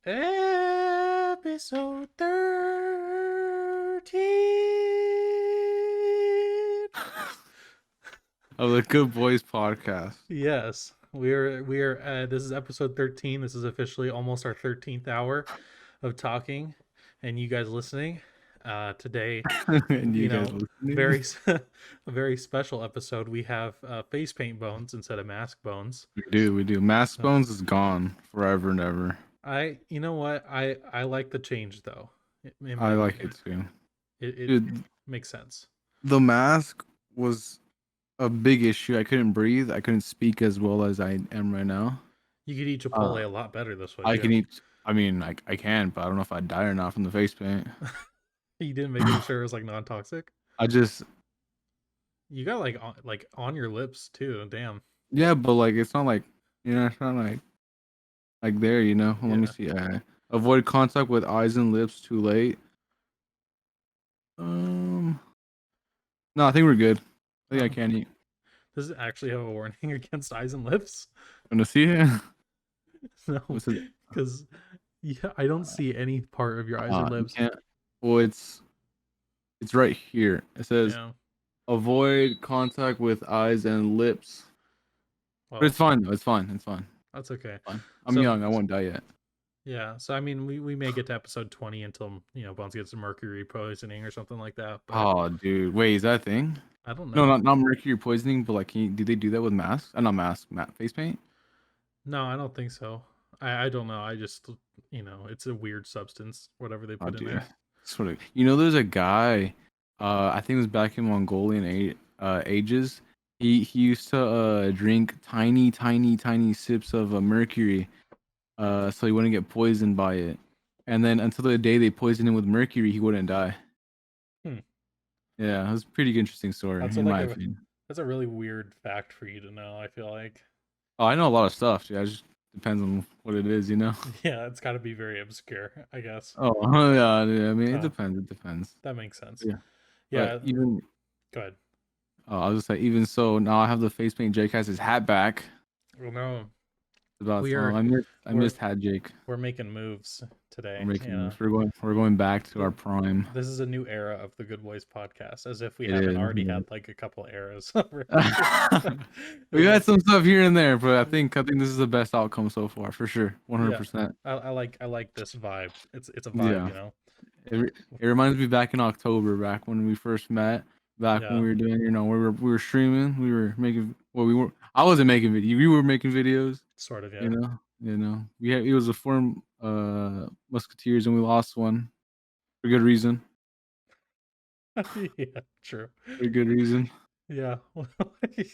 Episode 13. Of the Good Boys podcast. Yes, we're this is episode 13. This is officially almost our 13th hour of talking and you guys listening. Today, And you guys listening? very a very special episode. We have face paint bones instead of mask bones. We do. Mask So, Bones is gone forever and ever. you know what? I like the change though. In my I like opinion, it too. it Dude, makes sense. the mask was a big issue. I couldn't breathe. I couldn't speak as well as I am right now. You could eat Uh, Chipotle a lot better this way I can too. eat. I mean, I can, but I don't know if I'd die or not from the face paint. You didn't making sure it was like non-toxic. I just, You got like on your lips too. Damn. yeah, but like, it's not like, it's not like there, Let me Yeah. see. Avoid contact with eyes and lips too late. No, I think we're good. I think I Oh, can eat. does it actually have a warning against eyes and lips? Wanna see it? No, What's it? because yeah, I don't see any part of your eyes or You lips. can't. Well, it's right here. It says Yeah. avoid contact with eyes and lips. But Well, it's fine though. It's fine. It's fine. that's okay. Fine. I'm So young. I won't die yet. yeah. So I mean, we may get to episode 20 until Bones gets mercury poisoning or something like that. But Oh, dude. Wait, is that a thing? I don't No, know. not mercury poisoning, but like, do they do that with masks? Not mask, matte face paint. No, I don't think so. I don't know. I just it's a weird substance, whatever they Oh, put in dude. there. Sort of. There's a guy. I think it was back in Mongolian ages. He used to drink tiny, tiny, tiny sips of mercury, so he wouldn't get poisoned by it. And then until the day they poisoned him with mercury, he wouldn't die. Hmm. Yeah, it was a pretty interesting story That's in my opinion. that's a really weird fact for you to know. I feel like Oh, I know a lot of stuff. Yeah, it just depends on what it is. yeah, it's got to be very obscure, I guess. Oh, yeah. I mean, it Uh, depends. It depends. that makes sense. Yeah, but Yeah, even go ahead. I was just like, even so, now I have the face paint. Jake has his hat back. Well, no, It's about we time. are I we're missed hat Jake. we're making moves We're today. making moves. We're going back to our prime. This is a new era of the Good Boys podcast, as if we It haven't is. already It had like a couple eras already. is. We Yeah, had some stuff here and there, but I think this is the best outcome so far for sure. yeah. 100%. I like this vibe. It's a vibe, Yeah. It reminds me back in October, back when we first met, back when Yeah, we were doing, we were streaming, we were making, well, we were, I wasn't making video, we were making videos, sort of. you Yeah, know, it was a form, Musketeers, and we lost one for good reason, yeah, true. for good reason. Yeah,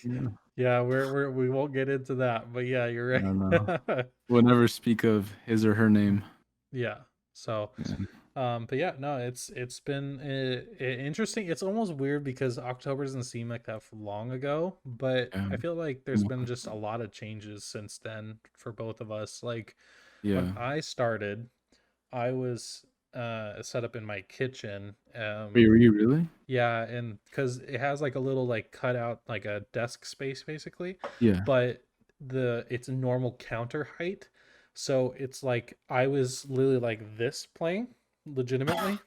Yeah. yeah. We won't get into that, but yeah, you're I don't know. right. We'll never speak of his or her name. Yeah. So, Yeah. but yeah, no, it's been interesting. It's almost weird because October doesn't seem like that long ago, but I Yeah. feel like there's been just a lot of changes since then for both of us. Like when Yeah. I started, I was set up in my kitchen. Wait, were you really? Yeah, and because it has like a little like cutout, like a desk space basically, Yeah. but it's a normal counter height. So it's like I was literally like this playing legitimately,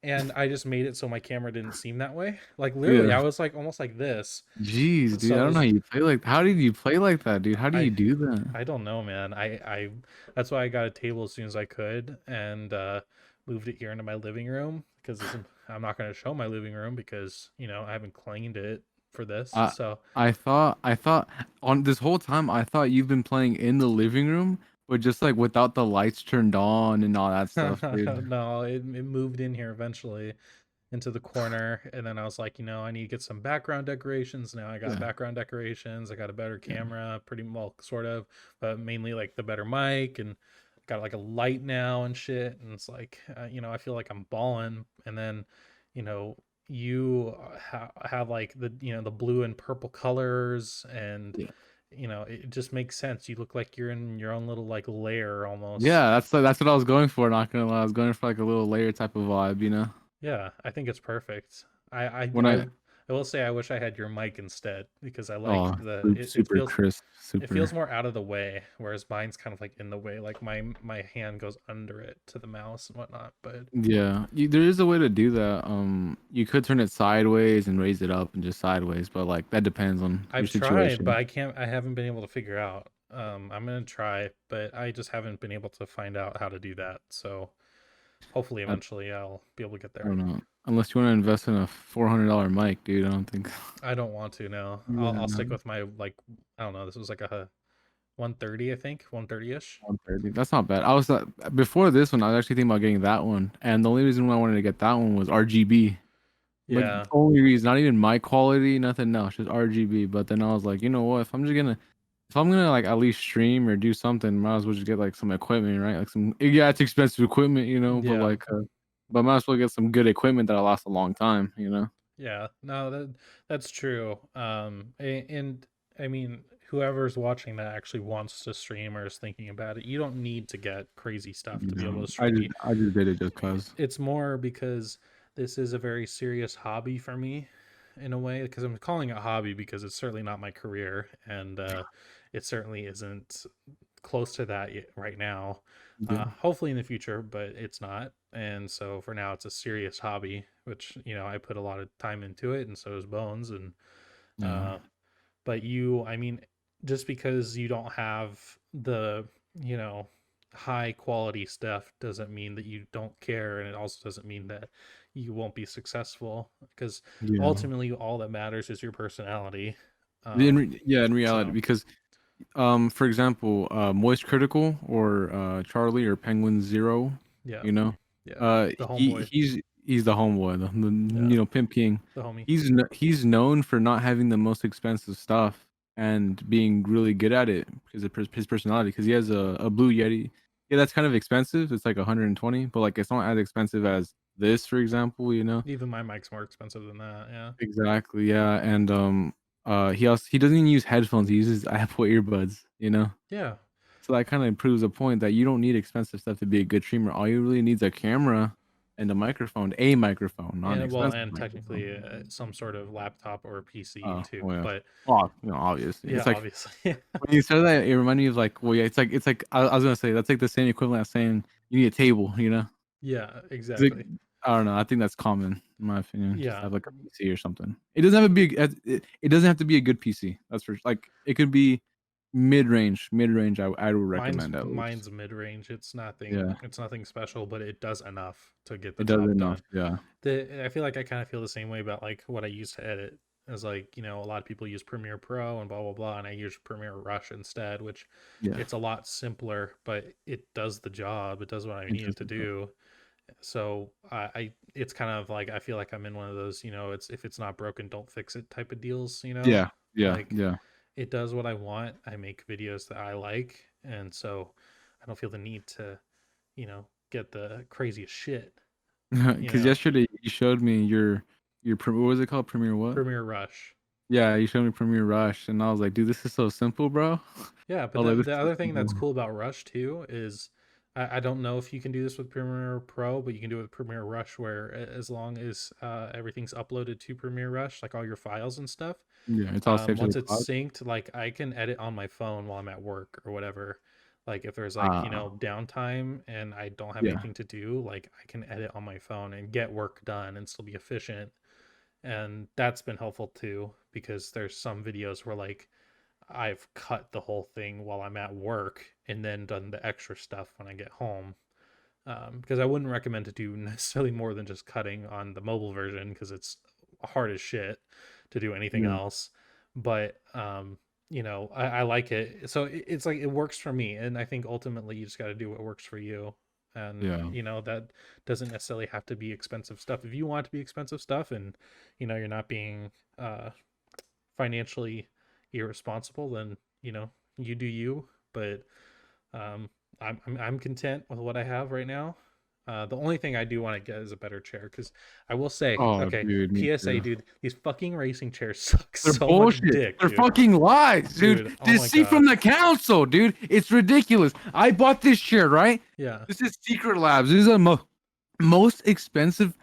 and I just made it so my camera didn't seem that way. Like literally, Yeah. I was like almost like this. Jeez, dude, I So it don't know was how you play like. How did you play like that, dude? How do you I do that? I don't know, man. I that's why I got a table as soon as I could and moved it here into my living room because I'm not going to show my living room because I haven't cleaned it for this. I So I thought on this whole time I thought you've been playing in the living room, but just like without the lights turned on and all that stuff, dude. no, it moved in here eventually into the corner, and then I was like, I need to get some background decorations. Now I got Yeah, background decorations. I got a better yeah, camera, pretty well, sort of, but mainly like the better mic and got like a light now and shit. And it's like, I feel like I'm balling. And then, you know, you have like the blue and purple colors, and yeah. it just makes sense. You look like you're in your own little like lair almost. Yeah, that's what I was going for. Not gonna lie, I was going for like a little layer type of vibe. Yeah, I think it's perfect. I When I I I I will say I wish I had your mic instead because I like Oh, it super feels crisp, it feels super. more out of the way, whereas mine's kind of like in the way. Like my hand goes under it to the mouse and whatnot. But Yeah, there is a way to do that. You could turn it sideways and raise it up and just sideways, but like that depends on your I've tried, but situation. I haven't been able to figure out. I'm gonna try, but I just haven't been able to find out how to do that. So hopefully I, eventually I'll be able to get I there. don't know. Unless you want to invest in a $400 mic, dude. I don't think. I don't want to now. Yeah, I'll no. stick with my like I don't know. This was like a 130, I think, 130 ish. 130. That's not bad. I was before this one. I was actually thinking about getting that one, and the only reason why I wanted to get that one was RGB. Like Yeah, only reason, not even my quality, nothing else, just RGB. But then I was like, you know what? If I'm gonna like at least stream or do something, might as well just get like some equipment, right? Like some, yeah, it's expensive equipment, but yeah, but might as well get some good equipment that'll last a long time. yeah. No, that's true. And I mean, whoever's watching that actually wants to stream or is thinking about it, you don't need to get crazy stuff to be Yeah, able to stream. I just did it just cause. It's more because this is a very serious hobby for me in a way, because I'm calling it hobby because it's certainly not my career, and it certainly isn't close to that yet, right now. Yeah, Hopefully in the future, but it's not. And so for now, it's a serious hobby, which I put a lot of time into it, and so does Bones. And yeah, uh, but I mean, just because you don't have the you know high quality stuff doesn't mean that you don't care, and it also doesn't mean that you won't be successful, because yeah. ultimately all that matters is your personality. Yeah, in reality, So because for example, Moist Critical or Charlie or Penguin Zero, yeah, you know, yeah, the homeboy, he's the homeboy, the yeah, Pimp King. the homie. He's known for not having the most expensive stuff and being really good at it because of his personality. Because he has a Blue Yeti. Yeah, that's kind of expensive. It's like 120, but like it's not as expensive as this, for example. Even my mic's more expensive than that. Yeah, Exactly, yeah, and he doesn't even use headphones. He uses Apple earbuds. yeah. So that kind of proves a point that you don't need expensive stuff to be a good streamer. All you really need is a camera and a microphone, not an And well, expensive and microphone. technically Mhm. some sort of laptop or PC Oh, too. well, yeah. But Well, obviously, yeah, it's like obviously. when you said that, it reminded me of like, well, yeah, it's like I was gonna say that's like the same equivalent as saying you need a table. Yeah, It's like, exactly. I don't know. I think that's common in my opinion. Just Yeah. have like a PC or something. It doesn't have to be it doesn't have to be a good PC. That's for like it could be mid-range. Mid-range I would Mine's recommend at least. mine's mid range. Yeah. It's nothing special, but it does enough to get the It does job enough. done. Yeah. I feel like I kind of feel the same way about like what I use to edit. As like, a lot of people use Premiere Pro and blah blah blah, and I use Premiere Rush instead, which Yeah. it's a lot simpler, but it does the job. It does what I It need it does to enough. do. So I it's kind of like I feel like I'm in one of those, it's if it's not broken, don't fix it type of deals. Yeah. Yeah. Like Yeah. it does what I want. I make videos that I like, and so I don't feel the need to, get the craziest shit. You Because know, yesterday you showed me what was it called? Premiere what? Premiere Rush. Yeah, you showed me Premiere Rush, and I was like, dude, this is so simple, bro. Yeah, I but was like, this the is so other thing that's simple. cool about Rush too is I don't know if you can do this with Premiere Pro, but you can do it with Premiere Rush, where as long as everything's uploaded to Premiere Rush, like all your files and stuff, Yeah, it's all saved to the once it's cloud. synced, like I can edit on my phone while I'm at work or whatever. Like if there's like, Ah, downtime and I don't have yeah. anything to do, like I can edit on my phone and get work done and still be efficient. And that's been helpful too, because there's some videos where like I've cut the whole thing while I'm at work and then done the extra stuff when I get home. Because I wouldn't recommend to do necessarily more than just cutting on the mobile version, because it's hard as shit to do anything Yeah. else. But I like it. So it's like it works for me, and I think ultimately you just got to do what works for you. And Yeah. that doesn't necessarily have to be expensive stuff. If you want it to be expensive stuff, and you're not being financially irresponsible, then you do you. But um, I'm content with what I have right now. The only thing I do want to get is a better chair, because I will say, Oh, okay, dude, me PSA, too. dude, these fucking racing chairs suck They're so much bullshit. dick, They're dude. fucking lies, dude. Dude, oh my Deceit god, from the council, dude. It's ridiculous. I bought this chair, right? yeah, This is Secret Labs. This is the most expensive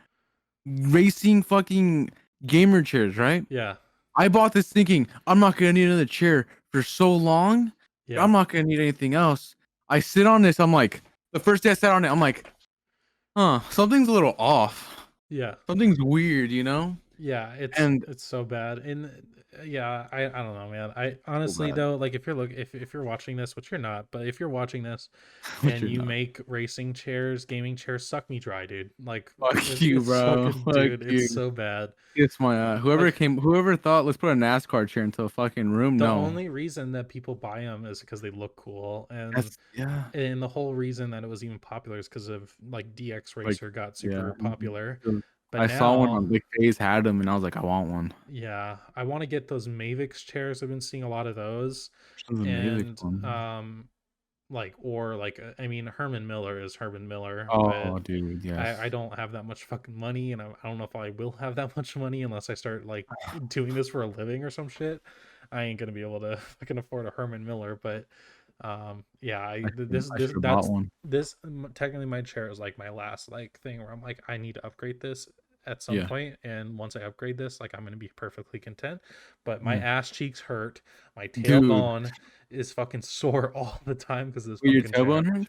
racing fucking gamer chairs, right? Yeah. I bought this thinking I'm not gonna need another chair for so long. Yeah. I'm not gonna need anything else. I sit on this. I'm like, the first day I sat on it, I'm like, huh, something's a little off. Yeah. Something's weird, you know? Yeah, And it's so bad. And yeah, I don't know, man. I so honestly bad. though, like if you're watching this, which you're not, but if you're watching this Which and you're you not. make racing chairs, gaming chairs, suck me dry, dude. Like Fuck you, it's bro. fucking Fuck dude, it's you. so bad. It's my Like whoever thought let's put a NASCAR chair into a fucking room. the No, only reason that people buy them is because they look cool, that's yeah. and the whole reason that it was even popular is because of like DX Like Racer got yeah. super popular. But I saw one now, on like FaZe had them, and I was like, I want one. yeah, I want to get those Mavix chairs. I've been seeing a lot of those, This is a Mavic and one. like or like I mean Herman Miller is Herman Miller, but Oh, dude, I yes. don't have that much fucking money, and I don't know if I will have that much money unless I start like doing this for a living or some shit. I ain't gonna be able to fucking afford a Herman Miller, but yeah, I should have bought one. technically my chair is like my last like thing where I'm like I need to upgrade this at some Yeah. point, and once I upgrade this, like I'm gonna be perfectly content. But my Mm. ass cheeks hurt, my Dude, tailbone is fucking sore all the time because of this wait, your fucking chair. tailbone hurts?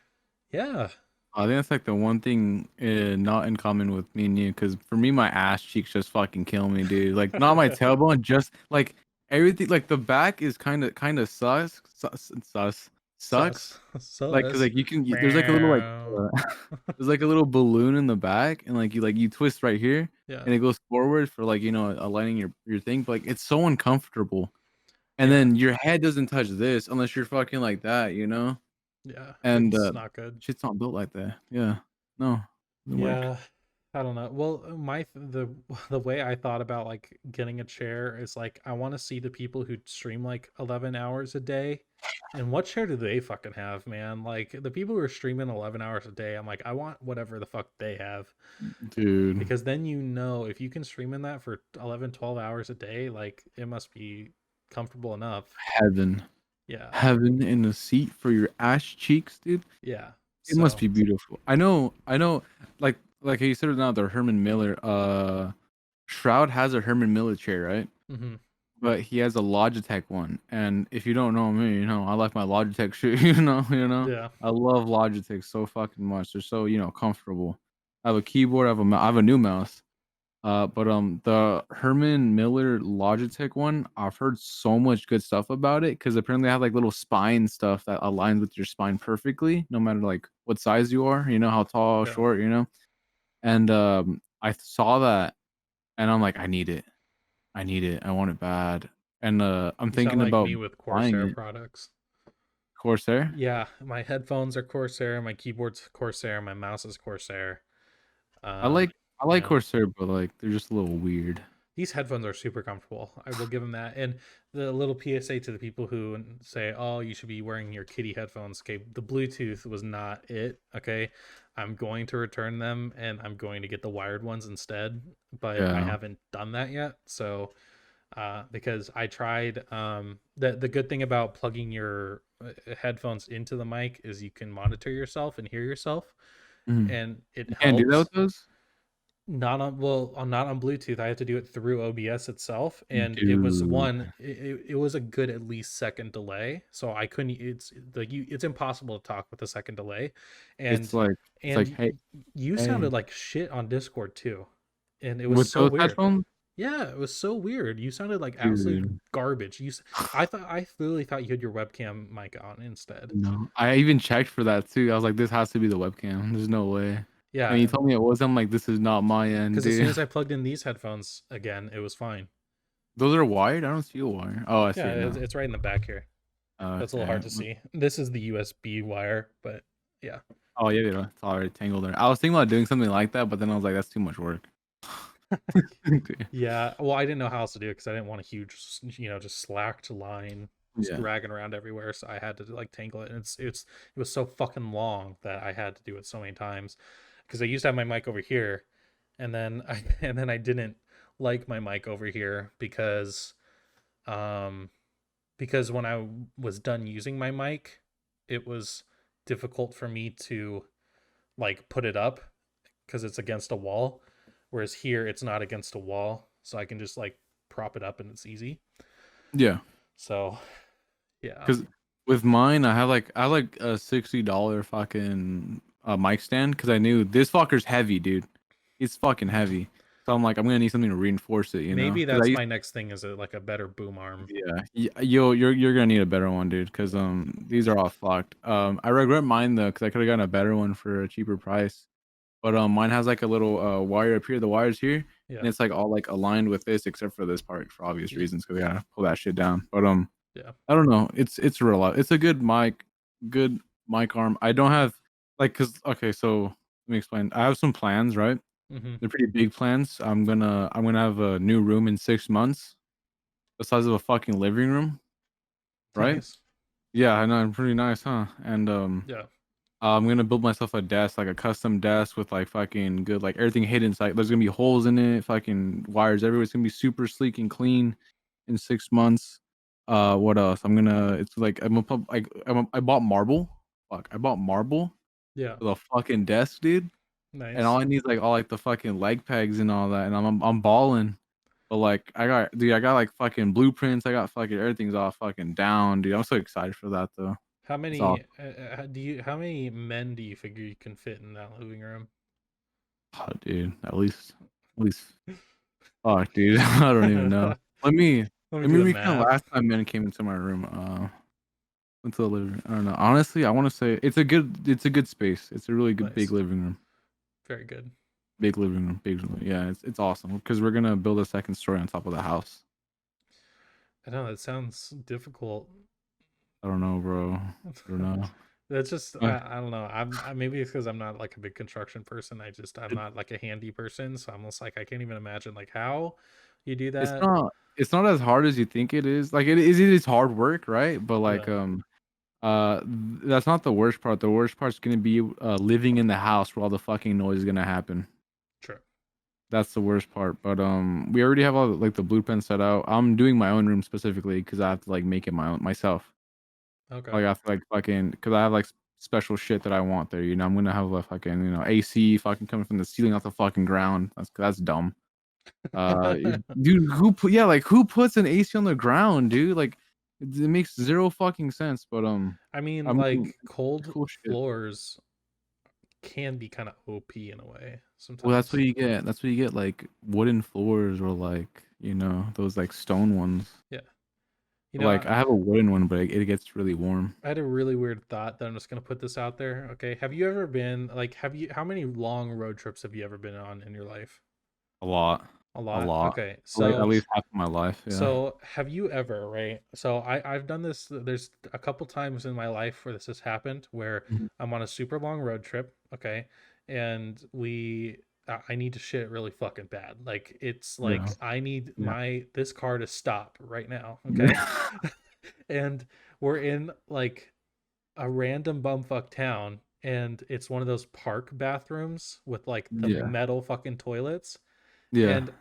Yeah. I think that's like the one thing not in common with me and you, because for me, my ass cheeks just fucking kill me, dude. Like not my tailbone, just like everything. Like the back is kind of Sus. sucks. Like, cause Sus. like there's like a little like Meow. there's like a little balloon in the back, and like you twist right here, Yeah. and it goes forward for like aligning your thing. But like it's so uncomfortable, and Yeah. then your head doesn't touch this unless you're fucking like that, you know. Yeah. And It's not good. shit's not built like that. Yeah, no, doesn't work. Yeah. I don't know. Well, the way I thought about like getting a chair is like I want to see the people who stream like 11 hours a day, and what chair do they fucking have, man? Like the people who are streaming 11 hours a day, I'm like I want whatever the fuck they have, Dude, because then you know if you can stream in that for 11, 12 hours a day, like it must be comfortable enough. heaven, Yeah. heaven in the seat for your ass cheeks, dude. Yeah. It must So, be beautiful. I know. Like how you said it now, the Herman Miller. Shroud has a Herman Miller chair, right? mhm. But he has a Logitech one. And if you don't know me, I like my Logitech shit. Yeah. I love Logitech so fucking much. They're so comfortable. I have a keyboard. I have a new mouse. But the Herman Miller Logitech one, I've heard so much good stuff about it because apparently I have like little spine stuff that aligns with your spine perfectly, no matter like what size you are, how tall, Yeah. short. And I saw that and I'm like, I need it. I need it. I want it bad. And I'm You sound thinking like about me with buying Corsair it. products. Corsair? Yeah, my headphones are Corsair, my keyboard's Corsair, my mouse is Corsair. I Um, like I like yeah. Corsair, but like they're just a little weird. These headphones are super comfortable. I will give them that. And the little PSA to the people who say, "Oh, you should be wearing your kitty headphones." Okay, the Bluetooth was not it. Okay, I'm going to return them and I'm going to get the wired ones instead. But I Yeah. haven't done that yet. So, because I tried, the good thing about plugging your headphones into the mic is you can monitor yourself and hear yourself, Mhm. and it You can't do that helps. with those? Not on Bluetooth. I have to do it through OBS itself, and it was Dude. it was a good at least second delay. So I couldn't. It's like it's impossible to talk with a second delay, It's and like and hey, you hey. sounded like shit on Discord too, and it was With so those weird. headphones? Yeah, it was so weird. You sounded like absolute Dude. garbage. I literally thought you had your webcam mic on instead. No. I even checked for that too. I was like, this has to be the webcam. There's no way. And Yeah, he told me it was. I'm like, this is not my end, because as soon dude. as I plugged in these headphones again, it was fine. Those are wired? I don't see a wire. Oh, I see Yeah, it now. it's right in the back here. That's a little Okay. hard to see. This is the USB wire, but yeah. Oh yeah, it's already tangled there. I was thinking about doing something like that, but then I was like, that's too much work. Dude. Yeah, well, I didn't know how else to do it because I didn't want a huge, just slacked line just Yeah. dragging around everywhere. So I had to like tangle it, and it was so fucking long that I had to do it so many times because I used to have my mic over here, and then I didn't like my mic over here um because when I was done using my mic, it was difficult for me to like put it up because it's against a wall, whereas here it's not against a wall, so I can just like prop it up and it's easy. Yeah. So yeah, Because with mine, I have like a $60 fucking mic stand because I knew this fucker's heavy, dude. It's fucking heavy. So I'm like, I'm gonna need something to reinforce it, you know? maybe Because I that's used my next thing is like a better boom arm. yeah, you're gonna need a better one, dude. Because these are all fucked. I regret mine though, because I could have gotten a better one for a cheaper price. But mine has like a little wire up here. The wire's here, Yeah, and it's like all like aligned with this, except for this part for obvious yeah, reasons, because we gotta pull that shit down. But yeah. I don't know. It's real. It's a good mic arm. I don't have like cause okay, so let me explain. I have some plans, right? Mm-hmm. They're pretty big plans. I'm gonna have a new room in 6 months, the size of a fucking living room, right? Nice. Yeah, I know, pretty nice, huh? And Yeah, I'm gonna build myself a desk, like a custom desk with like fucking good, like everything hidden. Like there's gonna be holes in it, fucking wires everywhere. It's gonna be super sleek and clean in 6 months. What else? I'm gonna. It's like I bought marble. Fuck, I bought marble yeah. for the fucking desk, dude. And Nice. all I need is like all like the fucking leg pegs and all that. And I'm balling. But like I got like fucking blueprints. I got fucking everything's all fucking down, dude. I'm so excited for that though. How It's all, many do you? How many men do you figure you can fit in that living room? oh, dude. At least fuck, dude. I don't even know. Let me Let me let do me the recount math. last time men came into my room. Into the living room. I don't know. Honestly, I want to say it's a good space. It's a really good big Nice. living room. Very good. Big living room. Big room. Yeah, it's awesome because we're gonna build a second story on top of the house. I know that sounds difficult. I don't know, bro. I don't know. That's just Uh, I don't know. Maybe it's because I'm not like a big construction person. I'm it- not like a handy person, so I'm almost like I can't even imagine like how you do it's that. not it's not as hard as you think it is. Like it is hard work, right? But like Yeah, that's not the worst part. The worst part's gonna be living in the house where all the fucking noise is gonna happen. true. That's the worst part. But we already have all like the blueprint set out. I'm doing my own room specifically because I have to like make it my own myself. Okay. Like I have to like fucking because I have like special shit that I want there. You know, I'm gonna have a fucking AC fucking coming from the ceiling off the fucking ground. That's dumb. Dude, who puts an AC on the ground, dude? Like it makes zero fucking sense. But I mean, I'm like it's cold cool shit. floors can be kind of OP in a way Well, that's what sometimes. you get. That's what you get, like wooden floors or like those like stone ones. Yeah. You know, Like I have a wooden one, but it gets really warm. I had a really weird thought that I'm just gonna put this out there. Okay. Have you ever been like how many long road trips have you ever been on in your life? A lot, A a lot. lot. Okay. Like at So least half of my life. Yeah. have you ever, right? So I've done this. There's a couple times in my life where this has happened where Mhm. I'm on a super long road trip, okay, and I need to shit really fucking bad. Like it's Yeah. like I need Yeah. my this car to stop right now, okay? Yeah. And we're in like a random bumfuck town and it's one of those park bathrooms with like the Yeah. metal fucking toilets Yeah. and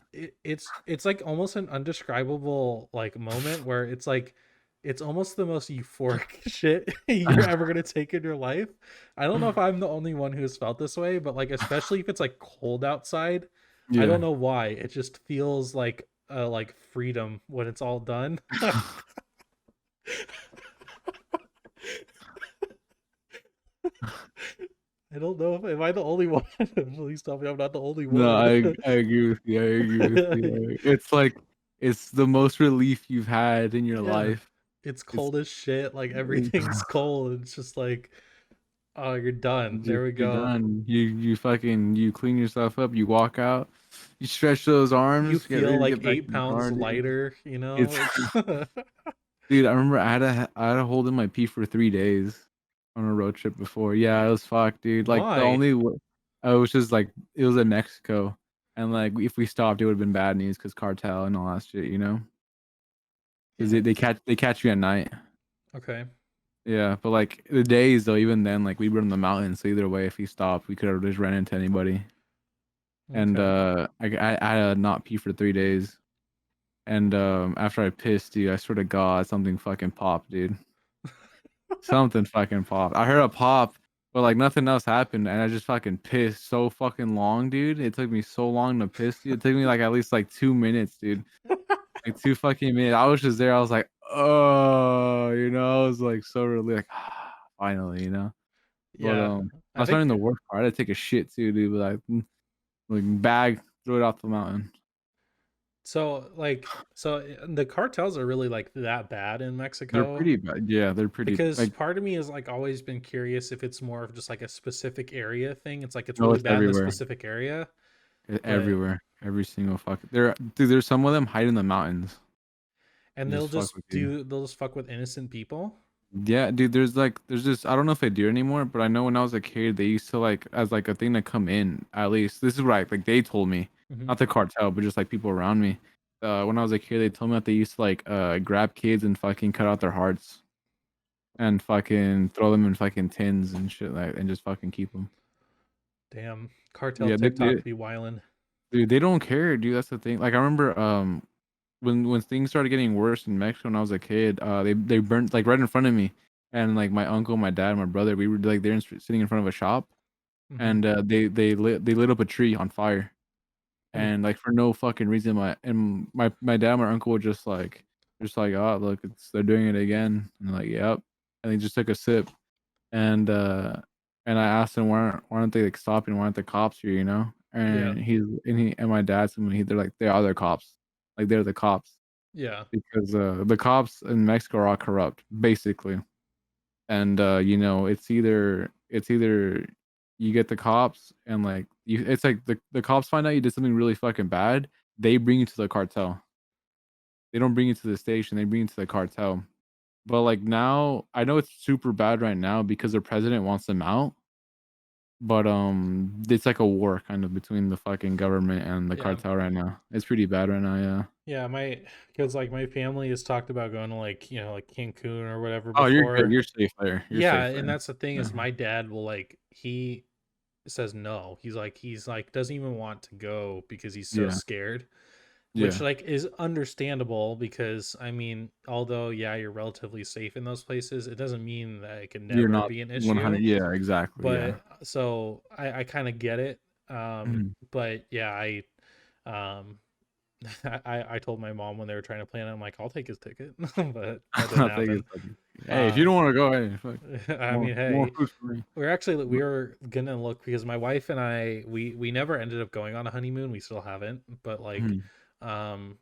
it's like almost an undescribable like moment where it's like it's almost the most euphoric shit you're ever gonna take in your life. I don't know if I'm the only one who's felt this way, but like especially if it's like cold outside, I Yeah. don't know why it just feels like freedom when it's all done. I don't know if am I the only one. Please tell me I'm not the only No, one. I agree with you. I agree with you. It's like it's the most relief you've had in your Yeah, life. it's It's cold as shit. Like everything's cold. It's just like, oh, you're done. There we you're go. done. You clean yourself up. You walk out. You stretch those You arms. Get feel ready to like get back eight in the pounds car, dude. lighter. You know, It's it's dude. I remember I had to hold in my pee for 3 days on a road trip before. Yeah, it was fucked, dude. Like the why? only I was just like it was in Mexico, and like if we stopped, it would have been bad news because cartel and all that shit. Because Yeah. they catch you at night. Okay. Yeah, but like the days though, even then, like we were in the mountains, so either way, if we stopped, we could have just ran into anybody. And Okay. I had to not pee for 3 days. And after I pissed, dude, I swear to God, something fucking popped, dude. Something fucking popped. I heard a pop, but like nothing else happened, and I just fucking pissed so fucking long, dude. It took me so long to piss, dude. It took me like at least like 2 minutes, dude. Like 2 fucking minutes. I was just there. I was like, oh, I was like so relieved, like finally, But Yeah, I I was starting think to work hard. I had to take a shit too, dude. But like bag, throw it off the mountain. so. The cartels are really like that bad in They're Mexico, pretty bad. Yeah, they're pretty because like part of me has like always been curious if it's more of just like a specific area thing. It's like it's no, really it's bad in this everywhere. specific area, but Everywhere. Every single fuck. Dude, there's some of them hide in the mountains. and Just fuck with you. they'll just fuck with innocent people. Yeah, dude, there's this I don't know if they do anymore, but I know when I was a kid they used to like as like a thing to come in, at least. This is what like they told me. Hmm. Not the cartel, but just like people around me. When I was a kid, they told me that they used to like grab kids and fucking cut out their hearts and fucking throw them in fucking tins and shit like and just fucking keep them. Damn, cartel Yeah, TikTok be wildin'. dude, they don't care, dude. That's the thing. Like I remember when things started getting worse in Mexico when I was a kid, they burnt like right in front of me, and like my uncle, my dad, my brother, we were like there sitting in front of a shop, Hmm. and they lit up a tree on fire, Hmm. and like for no fucking reason, my dad, my uncle were just like oh look, they're doing it again, and like yep, and they just took a sip, and and I asked him why aren't they like stopping? Why aren't the cops here? Yeah, And my dad told me they're like they are the cops, like they're the cops yeah, because the cops in Mexico are all corrupt, basically. And it's either you get the cops and like it's like the cops find out you did something really fucking bad, they bring you to the cartel. They don't bring you to the station, they bring you to the cartel. But like now, I know it's super bad right now because the president wants them out. But it's like a war kind of between the fucking government and the yeah, cartel right now. It's pretty bad right now, yeah. yeah. Because like my family has talked about going to like like Cancun or whatever Oh, you're good. before. You're safe there. You're Yeah, safe and there. that's the thing Yeah. is my dad will like he says no. He's like doesn't even want to go because he's so Yeah. scared, which Yeah. like is understandable because I mean, although yeah, you're relatively safe in those places, it doesn't mean that it can You're never not be an 100. issue. Yeah, exactly. Yeah. But so I kind of get it. Mhm. But yeah, um I told my mom when they were trying to plan it, I'm like, I'll take his ticket, but that didn't I think happen. it's like, hey, if you Uh, don't want to go, hey, fuck, I more mean, more hey, food for me. we But, were gonna look because my wife and I we never ended up going on a honeymoon. We still haven't, but like, mhm. um,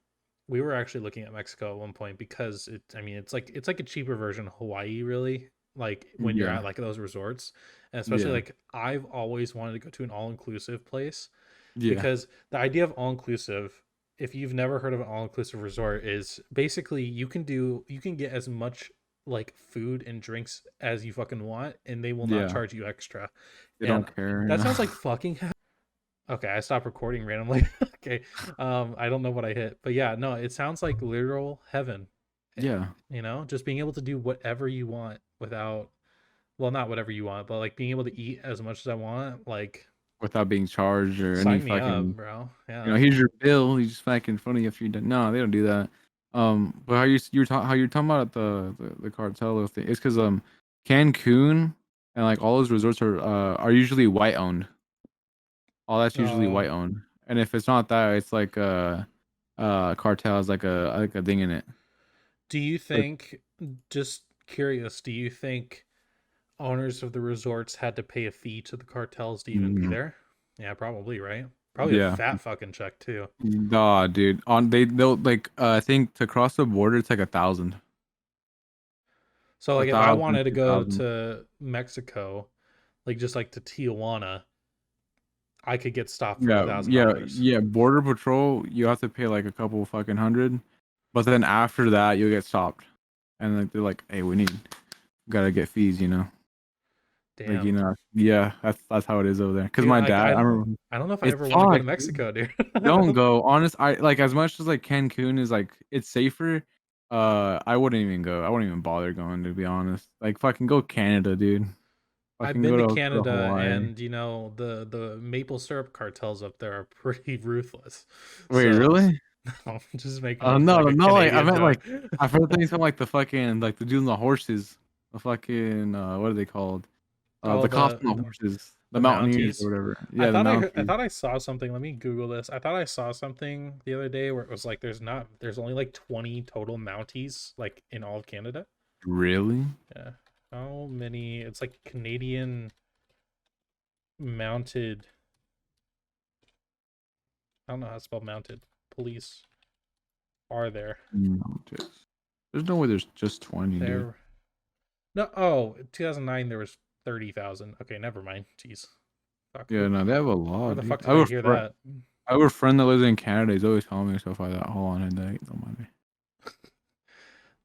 we were actually looking at Mexico at one point because I mean, it's like a cheaper version of Hawaii, really. Like when you're Yeah. at like those resorts, and especially Yeah. like I've always wanted to go to an all inclusive place Yeah. because the idea of all inclusive, if you've never heard of an all inclusive resort, is basically you can get as much like food and drinks as you fucking want and they will not Yeah. charge you extra. They And don't care. that Yeah. sounds like fucking okay, I stopped recording randomly. Okay. I don't know what I hit. But yeah, no, it sounds like literal heaven. Eh, Yeah. just being able to do whatever you want without well, not whatever you want, but like being able to eat as much as I want, like Without being charged or any sign me up, fucking bro. Yeah. here's your bill. He's just making fun of you if you done. No, they don't do that. But how you're talking about the cartel thing? It's because Cancun and like all those resorts are usually white owned. All that's usually Uh white owned. And if it's not that, it's like cartel has like a thing in it. Do you Like think, just curious, do you think owners of the resorts had to pay a fee to the cartels to even be mm, there? Yeah, probably, right? Probably a yeah, fat fucking check too. nah, dude. They'll like I think to cross the border it's like 1,000, So a like if I thousand, wanted to two go thousand. to Mexico, like just like to Tijuana, I could get stopped for a Yeah, thousand yeah, dollars. yeah. Border patrol, you have to pay like a couple fucking hundred, but then after that, you'll get stopped, and like they're like, "Hey, gotta get fees." Like Damn. yeah, that's how it is over there. Cause Dude, my like dad, I remember, I don't know if I it's ever want to go to fucked, dude. Mexico, dude. Don't go. Honest, I like as much as like Cancun is like it's safer. I wouldn't even go. I wouldn't even bother going to be honest. Like fucking go Canada, dude. I've Fucking been to go to Canada Hawaii. and the maple syrup cartels up there are pretty ruthless. Wait, So really? I'm just making a, No, like no, a no. Like I Canadian meant joke. like I've heard things from like the fucking like the dude on the horses. The fucking what are they called? Oh, the cost on the horses, the the Mountaineers or Mounties. whatever. Yeah, the I Mountaineers. thought I saw something. Let me Google this. I thought I saw something the other day where it was like there's only like 20 total Mounties like in all of Canada. Really? Yeah. How many? It's like Canadian mounted. I don't know how to spell mounted police are there. No, there's no way there's just 20, dude. There. No. Oh, 2009 there was 30,000. Okay, never mind. Jeez. Fuck. Yeah, no, they have a Where lot, the dude. fuck did I hear that? I have a friend that lives in Canada. He's always telling me stuff like that. Hold on, and don't mind me.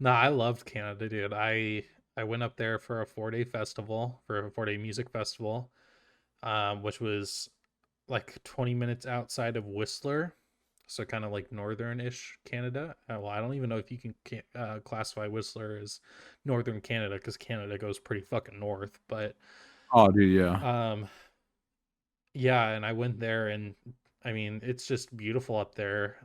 Nah, I loved Canada, dude. I went up there for a 4-day festival, for a 4-day music festival, which was like 20 minutes outside of Whistler, so kind of like northern-ish Canada. Well, I don't even know if you can classify Whistler as northern Canada because Canada goes pretty fucking north. But Oh, dude, yeah. um, yeah, and I went there, and I mean, it's just beautiful up there.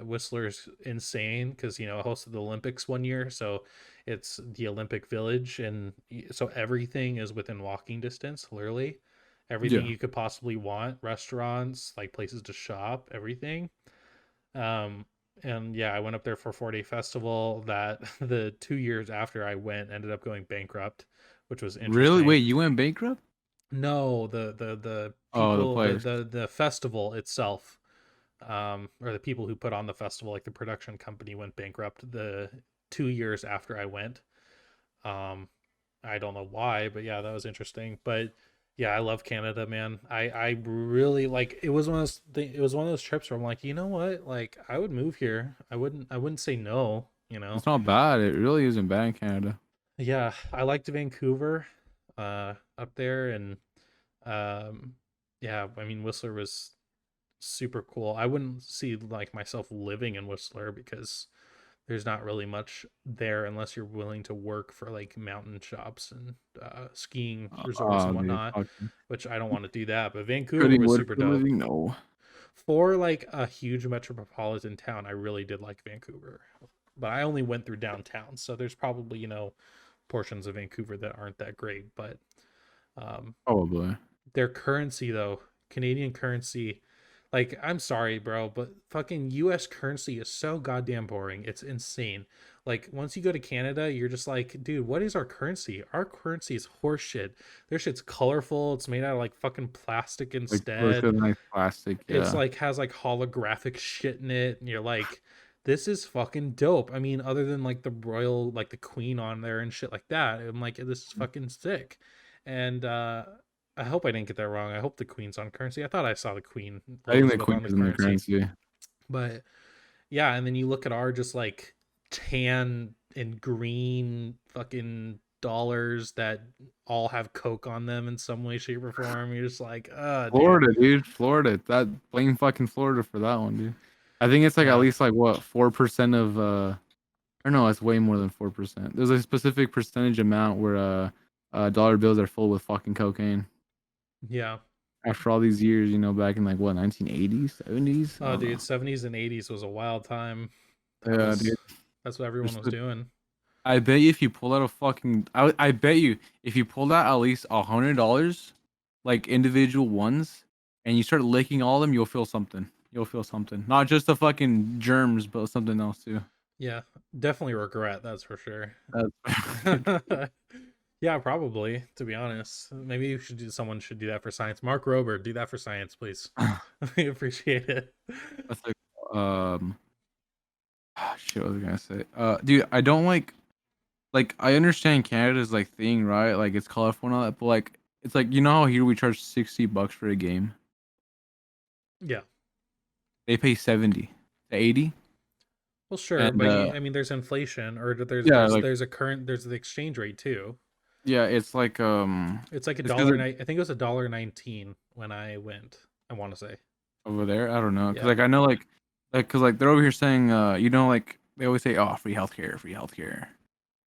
Whistler's insane because it hosted the Olympics one year, so it's the Olympic Village, and so everything is within walking distance, literally. Everything Yeah. you could possibly want, restaurants, like places to shop, everything. Um, and yeah, I went up there for a 4-day festival that the 2 years after I went ended up going bankrupt, which was Really? interesting. Wait, you went bankrupt? No, the Oh, the people, place. the festival itself, or the people who put on the festival, like the production company, went bankrupt the 2 years after I went. Um, I don't know why, but yeah, that was interesting. But yeah, I love Canada, man. I really like. It was one of those trips where I'm like, you know what? Like, I would move here. I wouldn't say no. It's not bad. It really isn't bad in Canada. Yeah, I liked Vancouver, up there, and um, yeah, I mean Whistler was super cool. I wouldn't see like myself living in Whistler because there's not really much there unless you're willing to work for like mountain shops and skiing resorts Oh, and dude, whatnot, fucking which I don't want to do that. But Vancouver putting was wood super for a dope. living? No. For like a huge metropolitan town, I really did like Vancouver. But I only went through downtown, so there's probably, portions of Vancouver that aren't that great. But um, Probably. their currency though, Canadian currency, like I'm sorry, bro, but fucking US currency is so goddamn boring. It's insane. Like once you go to Canada, you're just like, dude, what is our currency? Our currency is horseshit. Their shit's colorful. It's made out of like fucking plastic Like, looks instead. good, nice plastic. It's Yeah. like has like holographic shit in it, and you're like, this is fucking dope. I mean, other than like the royal, like the queen on there and shit like that, I'm like, this is fucking sick. And I hope I didn't get that wrong. I hope the queen's on currency. I thought I saw the queen I think the Elizabeth queen on the is in the currency. currency. But yeah, and then you look at our just like tan and green fucking dollars that all have coke on them in some way, shape, or form. You're just like, dude. Florida, dude. Florida. That blame fucking Florida for that one, dude. I think it's like at Yeah. least like what 4% of or no, it's way more than 4%. There's a specific percentage amount where dollar bills are full with fucking cocaine. Yeah. After all these years, back in like what 1980s, 70s, I Oh, don't dude, know. 70s and 80s was a wild time. That Yeah, was dude. that's what everyone There's was doing. I bet you if you pull out a fucking, I bet you if you pulled out at least $100, like individual ones, and you start licking all of them, you'll feel something. You'll feel something. Not just the fucking germs, but something else too. Yeah, definitely regret, that's for sure. That's Yeah, probably, to be honest. Maybe someone should do that for science. Mark Rober, do that for science, please. We appreciate it. that's like shit. What was I gonna say? Dude, I don't like I understand Canada's like thing, right? Like it's colorful and all that, but like it's like how here we charge $60 for a game. Yeah. They pay 70 to 80, Well, sure, and but I mean there's inflation, or yeah, like there's the exchange rate too. yeah, it's like It's like a it's because dollar. I think it was $1.19 when I went. I want to say. over there. I don't know, because Yeah. like I know because like they're over here saying like they always say, oh, free healthcare, free healthcare.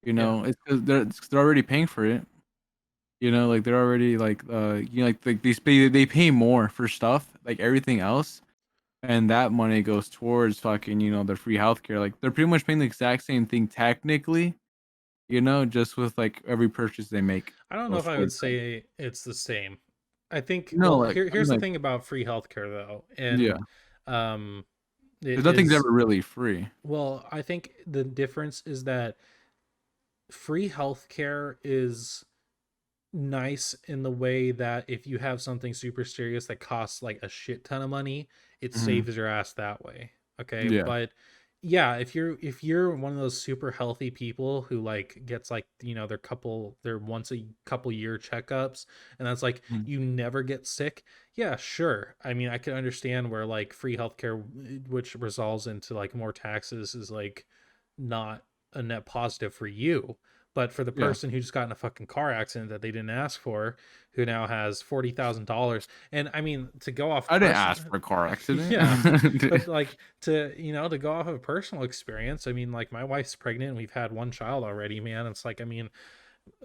Yeah. It's because they're already paying for it. Like they're already like like they pay more for stuff like everything else, and that money goes towards fucking their free healthcare. Like they're pretty much paying the exact same thing technically, you know, just with like every purchase they make I don't know if I before would it's like, say it's the same. I think, no, well, like I mean here's the like thing about free healthcare though, and yeah, um, because it nothing's is, ever really free. well, I think the difference is that free healthcare is nice in the way that if you have something super serious that costs like a shit ton of money, it Hmm. saves your ass that way. Okay, Yeah. but yeah, if you're one of those super healthy people who like gets like, their once a couple year checkups, and that's like Mhm. you never get sick, yeah, sure. I mean, I can understand where like free healthcare, which resolves into like more taxes, is like not a net positive for you. But for the Yeah. person who just got in a fucking car accident that they didn't ask for, who now has $40,000, and I mean, to go off I didn't ask person, for a car accident. yeah, but like, to go off of personal experience, I mean, like, my wife's pregnant and we've had one child already, man. It's like, I mean,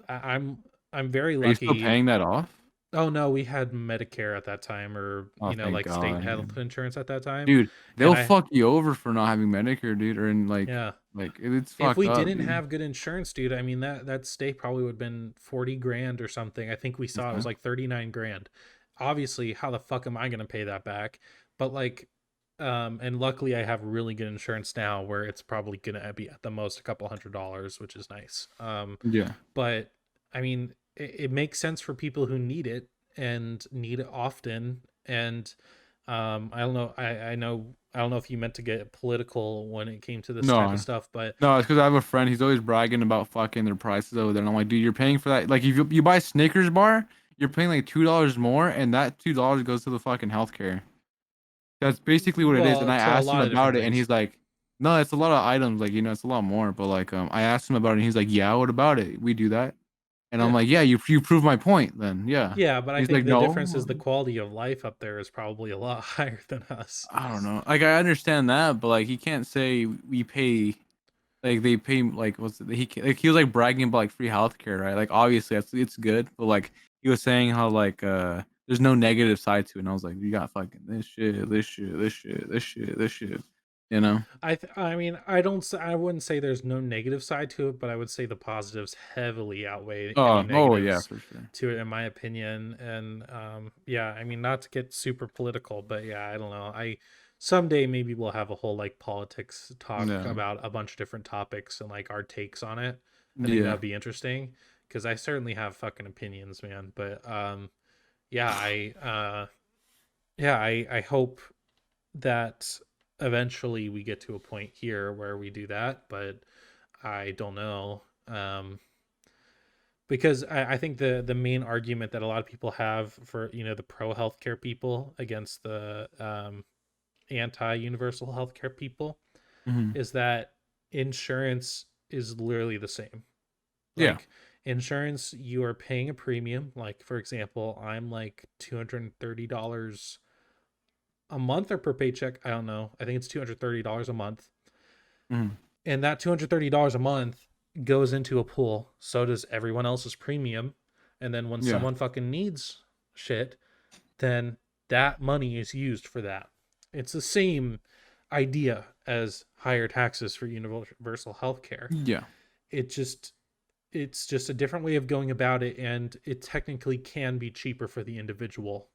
I- I'm I'm very Are you still lucky. paying that off? Oh no, we had Medicare at that time, or Oh, thank like state God, health dude. insurance at that time, Dude, and they'll fuck you over for not having Medicare, dude, or in yeah. like it's If fucked we up, didn't dude. have good insurance, dude, I mean, that stake probably would have been 40 grand or something. I think we saw it Okay. was like 39 grand. Obviously, how the fuck am I going to pay that back? But like, and luckily I have really good insurance now where it's probably going to be at the most a couple $100, which is nice. Yeah. But I mean, it makes sense for people who need it and need it often. And I don't know. I don't know if you meant to get political when it came to this type of No. stuff, but No, it's because I have a friend. He's always bragging about fucking their prices over there, and I'm like, dude, you're paying for that. Like, if you buy Snickers bar, you're paying like $2 more, and that $2 goes to the fucking healthcare. That's basically what it is. And well, I to a asked him lot of about different it, and things. he's like, no, it's a lot of items. Like, you know, it's a lot more. But like, I asked him about it, and he's like, yeah, what about it? We do that. And I'm Yeah. like, yeah, you proved my point then. Yeah. Yeah, but I He's think like, the difference is no, the quality of life up there is probably a lot higher than us. I don't know. Like, I understand that, but like, he can't say we pay. Like they pay like what's it, he was like bragging about like free healthcare, right? Like obviously it's good, but like he was saying how like there's no negative side to it, and I was like, you got fucking this shit, this shit, this shit, this shit, this shit, you know? I mean, I wouldn't say there's no negative side to it, but I would say the positives heavily outweigh any Oh yeah, negatives for sure. to it, in my opinion. And yeah, I mean, not to get super political, but yeah, I don't know. I Someday maybe we'll have a whole like politics talk Yeah, about a bunch of different topics and like our takes on it. I think yeah. that'd be interesting because I certainly have fucking opinions, man. But yeah, I hope that eventually we get to a point here where we do that, but I don't know. Because I think the main argument that a lot of people have for, the pro healthcare people against the anti universal healthcare people Hmm. is that insurance is literally the same. Yeah. Like, insurance, you are paying a premium. Like, for example, I'm like $230 a month or per paycheck. I don't know. I think it's $230 a month. Hmm. And that $230 a month goes into a pool. So does everyone else's premium. And then when Yeah. someone fucking needs shit, then that money is used for that. It's the same idea as higher taxes for universal health care. Yeah. It just it's just a different way of going about it, and it technically can be cheaper for the individual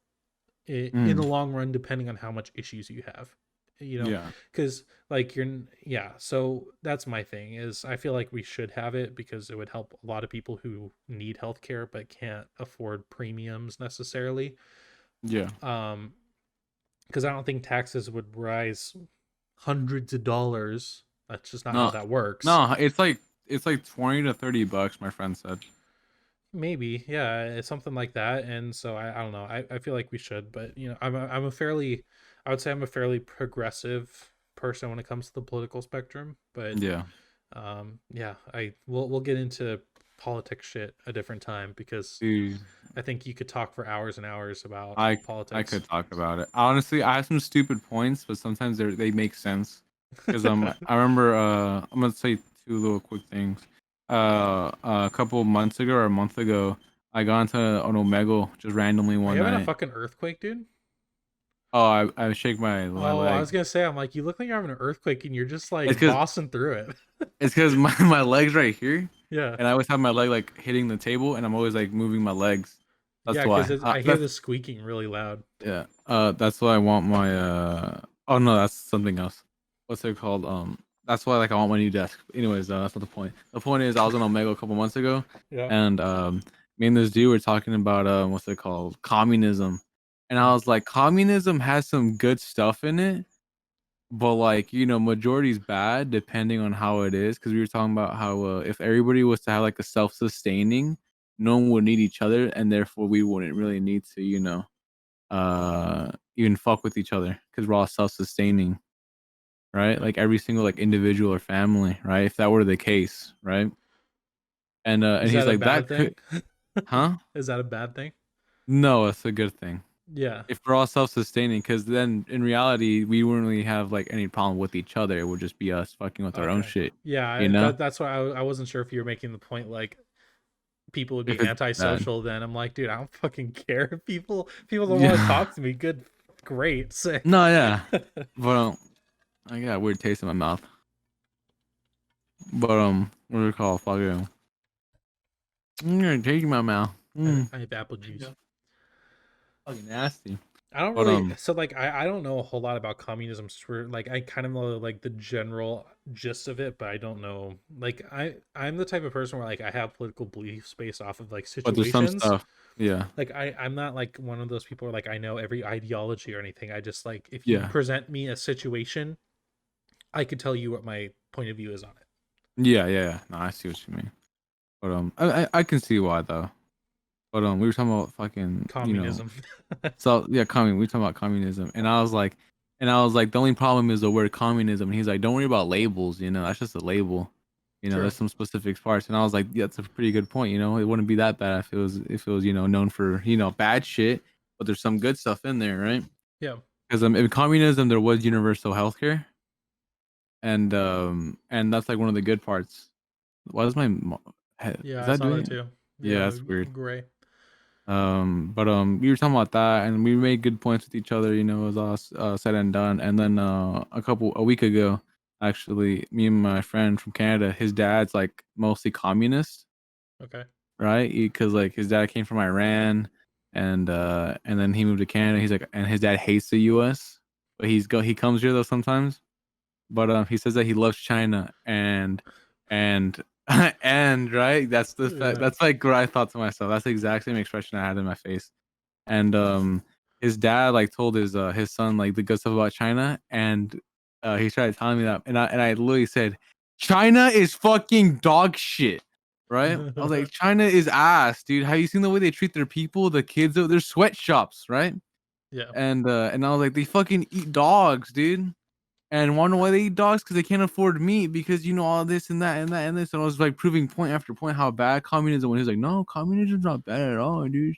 in the Mm. long run, depending on how much issues you have, Yeah. because like yeah. So that's my thing, is I feel like we should have it because it would help a lot of people who need healthcare but can't afford premiums necessarily. Yeah. um because I don't think taxes would rise hundreds of dollars. That's just not how No, that works. no, it's like 20 to 30 bucks, my friend said. Maybe, yeah, it's something like that. And so I don't know. I feel like we should, but I'm a fairly, I would say I'm a fairly progressive person when it comes to the political spectrum. But Yeah. yeah, we'll get into politics shit a different time, because Dude. I think you could talk for hours and hours about I I politics. could talk about it. Honestly, I have some stupid points, but sometimes they make sense. Because I remember I'm gonna say two little quick things. A couple months ago or a month ago, I got into an Omegle just randomly Are you one having a night. fucking earthquake, dude? Oh, I shake my Oh, I leg. was gonna say, I'm like, you look like you're having an earthquake and you're just It's like because bossing through it. it's because my legs right here, Yeah, and I always have my leg like hitting the table, and I'm always like moving my legs. That's yeah, because why. I hear That's the squeaking really loud. yeah. That's why I want my Oh no, that's something else. What's it called? That's why like I want my new desk. Anyways, that's not the point. The point is I was on Omega a couple months ago, Yeah. and me and this dude were talking about what's it called? Communism, and I Mm. was like, communism has some good stuff in it, but like majority's bad depending on how it is. Because we were talking about how if everybody was to have like a self-sustaining, no one would need each other, and therefore we wouldn't really need to even fuck with each other because we're all self-sustaining, right? Yeah. Like every single like individual or family, right? If that were the case, right? And Is he's that a like bad that thing? could, huh? Is that a bad thing? No, it's a good thing Yeah. if we're all self-sustaining, because then in reality we wouldn't really have like any problem with each other. It would just be us fucking with our own Okay. shit, Yeah, you know? that's why I wasn't sure if you were making the point like people would be If it's bad, antisocial then. I'm like, dude, I don't fucking care if people don't want to yeah. talk to me. Good, great, sick. No, yeah, but I got a weird taste in my mouth. But what do we call it? Fucking, I'm gonna take my mouth. I have apple juice. Fucking nasty. I don't But really so like I don't know a whole lot about communism like I kind of know like the general gist of it, but I don't know like I'm the type of person where like I have political beliefs based off of like but there's some situations. stuff. Yeah. Like I'm not like one of those people where like I know every ideology or anything. I just like if you Yeah. present me a situation, I could tell you what my point of view is on it. Yeah, yeah, yeah. No, I see what you mean. But I can see why though. But we were talking about fucking, Communism. so yeah, we were talking about communism, and I was like, the only problem is the word communism. And he's like, don't worry about labels, that's just a label. True. There's some specific parts, and I was like, yeah, that's a pretty good point. It wouldn't be that bad if it was known for bad shit, but there's some good stuff in there, right? Yeah. Because in communism there was universal healthcare, and that's like one of the good parts. Why is my Yeah, is I that saw doing that it? too. Yeah, Yeah, that's weird. gray. But we were talking about that, and we made good points with each other. It was all said and done. And then a week ago, actually, me and my friend from Canada, his dad's like mostly communist, Okay. right? Because like his dad came from Iran, and then he moved to Canada. He's like, and his dad hates the U.S., but he comes here though sometimes. But he says that he loves China, and and right, Yeah. that's like what I thought to myself. That's the exact same expression I had in my face. And his dad like told his son like the good stuff about China, and he started telling me that, and I literally said, China is fucking dog shit. Right? I was like, China is ass, dude. Have you seen the way they treat their people, the kids? They're sweatshops, right? Yeah. And I was like, they fucking eat dogs, dude. And wonder why they eat dogs? Because they can't afford meat. Because all this and that and that and this. And I was like proving point after point how bad communism. When he was like, no, communism's not bad at all, dude.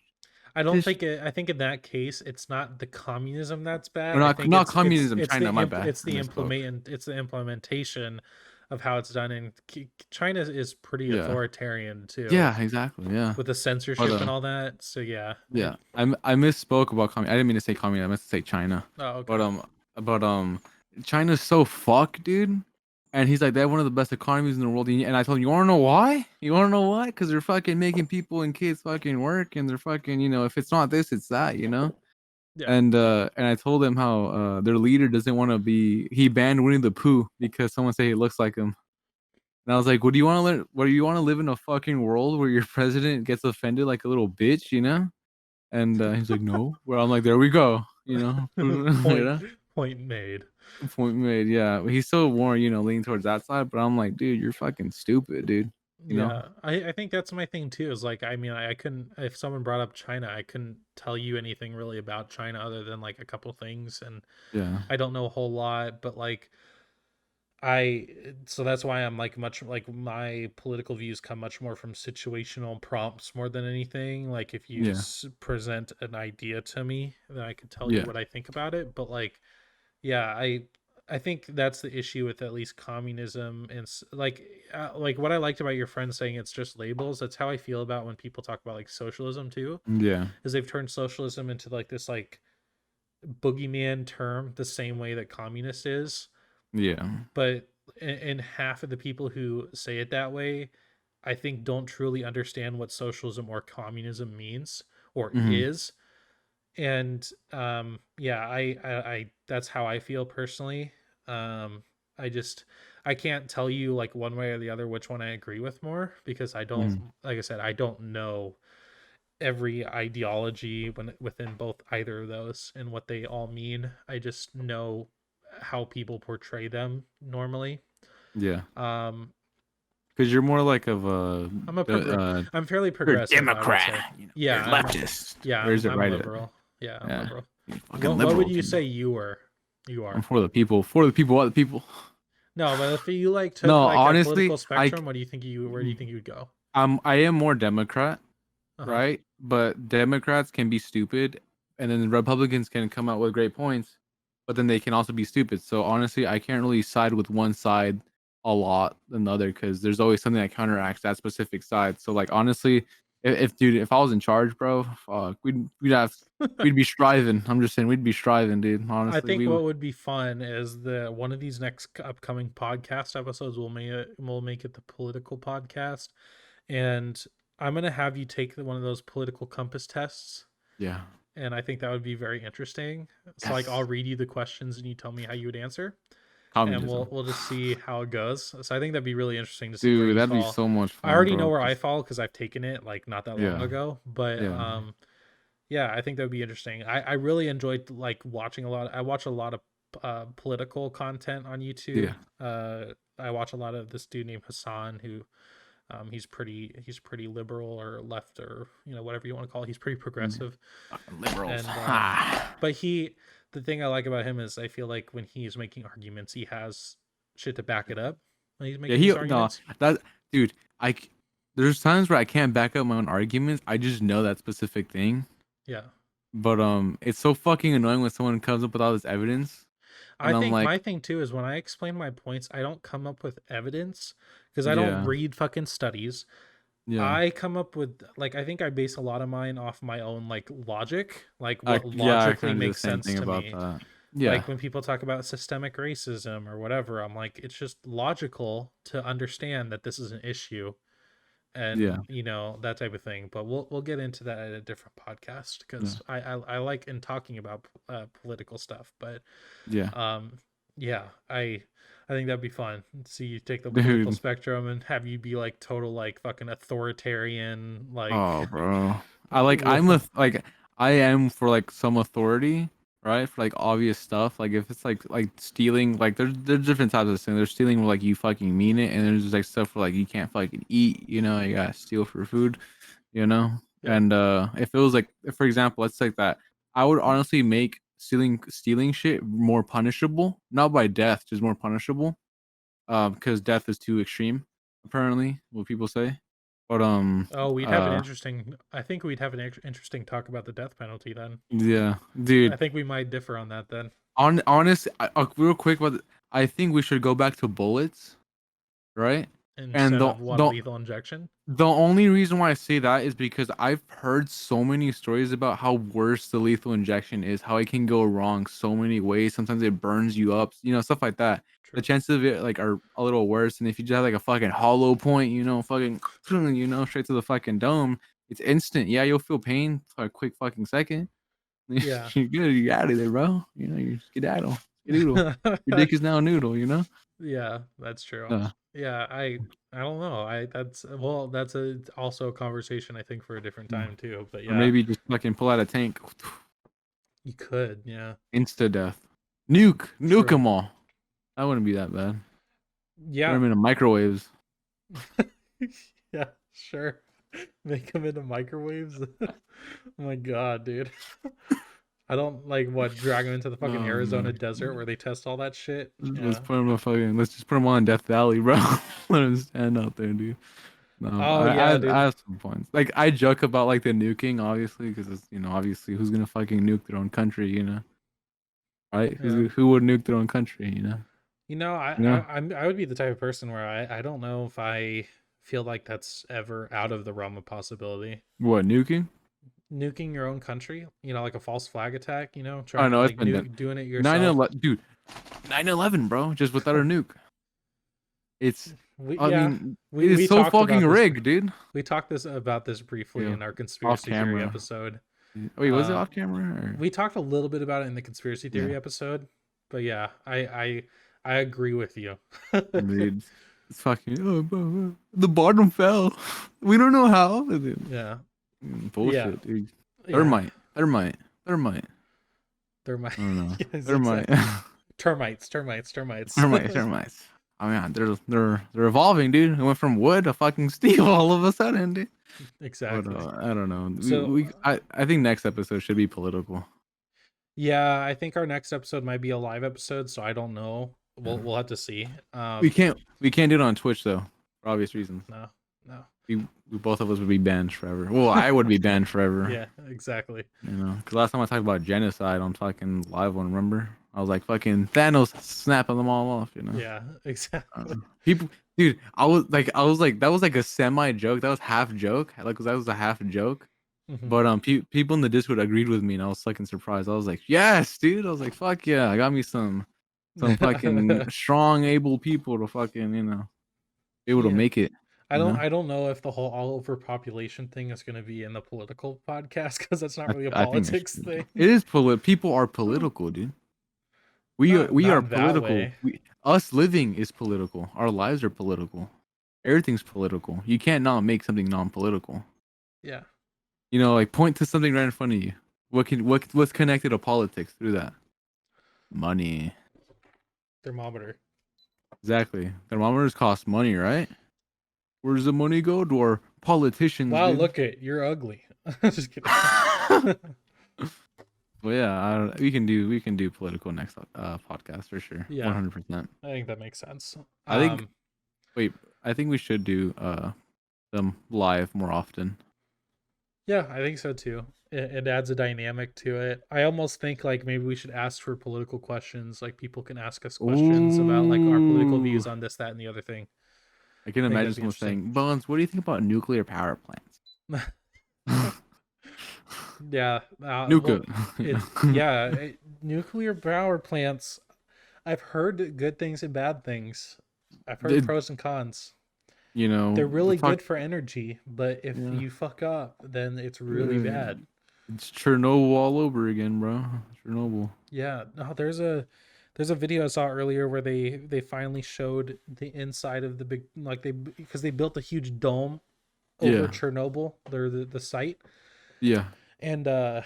I don't Just think I think in that case it's not the communism that's or bad. I not think not communism. it's China, the my bad. it's I the misspoke. implementation of how it's done. And China is pretty Yeah, authoritarian too, yeah, exactly. Yeah, with the but censorship and all that. So yeah, yeah, I misspoke about communism. I didn't mean to say communism. I meant to say China. oh But okay. China's so fucked, dude. And he's like, they have one of the best economies in the world. And I told him, you wanna know why? You wanna know why? Because they're fucking making people and kids fucking work, and they're fucking, if it's not this, it's that. Yeah. And I told him how their leader doesn't want to be. He banned Winnie the Pooh because someone said he looks like him. And I was like, "What do you want to learn? What do you want to live in a fucking world where your president gets offended like a little bitch?" And he's like, "No." Where I'm like, "There we go." You point know, point made. point made. Yeah, he's so more, leaning towards that side. But I'm like, dude, you're fucking stupid, dude. You know? Yeah, I think that's my thing too. Is like, I mean, I couldn't, if someone brought up China, I couldn't tell you anything really about China other than like a couple things, and Yeah, I don't know a whole lot. But like, I so that's why I'm like much like my political views come much more from situational prompts more than anything. Like if you yeah, present an idea to me, then I could tell you yeah, what I think about it. But like, yeah, I think that's the issue with at least communism and like what I liked about your friend saying it's just labels. That's how I feel about when people talk about like socialism too, yeah, is they've turned socialism into like this like boogeyman term the same way that communist is, Yeah. but and half of the people who say it that way, I think, don't truly understand what socialism or communism means or Hmm. is. And yeah, I that's how I feel personally. um I just, I can't tell you like one way or the other which one I agree with more, because I don't, Hmm. like I said, I don't know every ideology within both either of those and what they all mean. I just know how people portray them normally. Yeah. um Because you're more like of a I'm a I'm fairly you're a progressive, I would say. Democrat. You know, Yeah, you're leftist. yeah, Or is it I'm right? liberal. Yeah, I'm Yeah. liberal. You fucking What would liberal, you dude. say you were? You I'm are. for the people. For the people. What the people? No, but if you like No, took like a honestly, political spectrum, what do you think you, where do you think you would go? I am more Democrat, Uh-huh. right? But Democrats can be stupid, and then the Republicans can come out with great points, but then they can also be stupid. So honestly, I can't really side with one side a lot than the other because there's always something that counteracts that specific side. So like honestly, dude, if I was in charge, bro, fuck, we'd be striving. I'm just saying we'd be striving, dude. I Honestly, think we would. what would be fun is the one of these next upcoming podcast episodes will make it the political podcast, and I'm gonna have you take one of those political compass tests, Yeah. and I think that would be very interesting. So like I'll Yes. read you the questions and you tell me how you would answer, and we'll Communism. we'll just see how it goes. So I think that'd be really interesting to see where Dude, you that'd be fall. so much I fun, already know bro. where I 'Cause- fall because I've taken it like not that long yeah. ago, but Yeah. yeah, I think that would be interesting. I really enjoyed like watching a lot. I watch a lot of political content on YouTube. Yeah. I watch a lot of this dude named Hassan who, he's pretty liberal or left or whatever you want to call it. He's pretty Mm. progressive, Fucking liberals. and Ha. but the thing I like about him is I feel like when he's making arguments, he has shit to back it up when he's Yeah, making these no, arguments. that dude, there's times where I can't back up my own arguments. I just know that specific thing. Yeah. But it's so fucking annoying when someone comes up with all this evidence I and I'm think like, my thing too is when I explain my points, I don't come up with evidence because I don't yeah, read fucking studies. yeah. I come up with like, I think I base a lot of mine off my own like logic, like what Yeah, I logically kind of do the makes same sense thing to about me. that. Yeah. Like when people talk about systemic racism or whatever, I'm like, it's just logical to understand that this is an issue, Yeah. and that type of thing. But we'll get into that at a different podcast Yeah. because I like in talking about political stuff. But Yeah. um yeah, I think that'd be fun. See you take the political Dude. spectrum and have you be like total like fucking authoritarian, like Oh, bro. with I am for like some authority, right? For like obvious stuff. Like if it's like stealing, like there's different types of things. There's stealing where like you fucking mean it, and there's just like stuff where like you can't fucking eat, you gotta steal for food, you know? yeah. And if it was like if, for example, let's take that. I would honestly make stealing shit more punishable. Not by death, just more punishable. Because death is too extreme, apparently, what people say. But Oh, we'd have an interesting, I think we'd have an interesting talk about the death penalty then. yeah, I dude. think we might differ on that then. Honest, real quick, but I think we should go back to bullets, right? And Instead of what, lethal injection? the only reason why I say that is because I've heard so many stories about how worse the lethal injection is, how it can go wrong so many ways. Sometimes it burns you up, stuff like that. The True. chances of it like are a little worse. And if you just have like a fucking hollow point, fucking, straight to the fucking dome, it's instant. Yeah, you'll feel pain for a quick fucking second. Yeah. You're good. You're out of there, bro. You skedaddle, skedoodle. Your dick is now a noodle. Yeah, that's true. Uh, Yeah, I don't know. I that's well, that's also a conversation I think for a different yeah. time too. But Or yeah, maybe just fucking pull out a tank, you could. Yeah, insta death, nuke true. them all. That wouldn't be that bad. Put Yeah, them in the microwaves. yeah, sure. Make them into microwaves. Oh my god, dude. I don't like what drag them into the fucking Oh Arizona no. desert where they test all that shit. Yeah. Let's just put them on Death Valley, bro. Let them stand out there, dude. No, Oh I yeah, have, I dude. have some points. Like I joke about like the nuking, obviously, because it's obviously who's gonna fucking nuke their own country, right? Yeah. Who would nuke their own country? You know I would be the type of person where I don't know if I feel like that's ever out of the realm of possibility. what nuking? nuking your own country, you know, like a false flag attack, you know, Oh trying to no, it's like been done. nuke, doing it yourself. 9/11, dude. 9/11, bro, just without a nuke. It's, We I yeah, mean, we it is we so talked fucking about this. rigged, dude. We talked this about this briefly Yeah, in our off conspiracy theory camera. episode. Wait, was it Uh, off camera or? we talked a little bit about it in the conspiracy Yeah, theory episode, but yeah, I agree with you. dude. It's fucking. Oh, the bottom fell. We don't know how. Yeah, yeah, Bullshit, dude. yeah. Thermite, thermite, thermite. Thermite. I don't know. Yes, Thermite, exactly. Termites. thermite, termites. I mean, they're evolving, dude. It went from wood to fucking steel all of a sudden, dude. But Exactly. I don't know. So, I think next episode should be political. yeah, I think our next episode might be a live episode, so I don't know. Yeah. We'll have to see. We can't do it on Twitch though, for obvious reasons. No, no. We both of us would be banned forever. Well, I would be banned forever. Yeah, exactly. You know, because last time I talked about genocide on fucking live one, remember? I was like fucking Thanos snapping them all off. You know. Yeah, exactly. People, dude, I was like, that was like a semi joke. That was half joke. Like, that was a half joke. Mhm. But people in the Discord agreed with me, and I was fucking surprised. I was like, yes, dude. I was like, fuck yeah, I got me some fucking strong, able people to fucking, be able to Yeah. make it. I don't know if the whole all overpopulation thing is going to be in the political podcast because that's not really a I think politics thing. it is people are political, dude. We are Not that political. way. Us living is political. Our lives are political. Everything's political. You can't not make something non-political. Yeah. You know, like point to something right in front of you. What's connected to politics through that? Money. Thermometer. Exactly. Thermometers cost money, right? Where does the money go? To our politicians. Wow, dude. look it, you're ugly. Just kidding. Well, yeah, we can do political next podcast for sure. Yeah. 100%. I think that makes sense. I think I think we should do them live more often. Yeah, I think so too. It adds a dynamic to it. I almost think like maybe we should ask for political questions. Like people can ask us questions about like our political views on this, that, and the other thing. I can think imagine that'd be someone saying, interesting. "Bones, what do you think about nuclear power plants?" Yeah. Nuka. Nuclear power plants. I've heard good things and bad things. I've heard It- pros and cons. You know, They're really fuck- good for energy, but if Yeah. you fuck up, then it's really bad. It's Chernobyl all over again, bro. Chernobyl. Yeah. No, there's a video I saw earlier where they finally showed the inside of the big because they built a huge dome over Yeah. Chernobyl, the site. Yeah. And I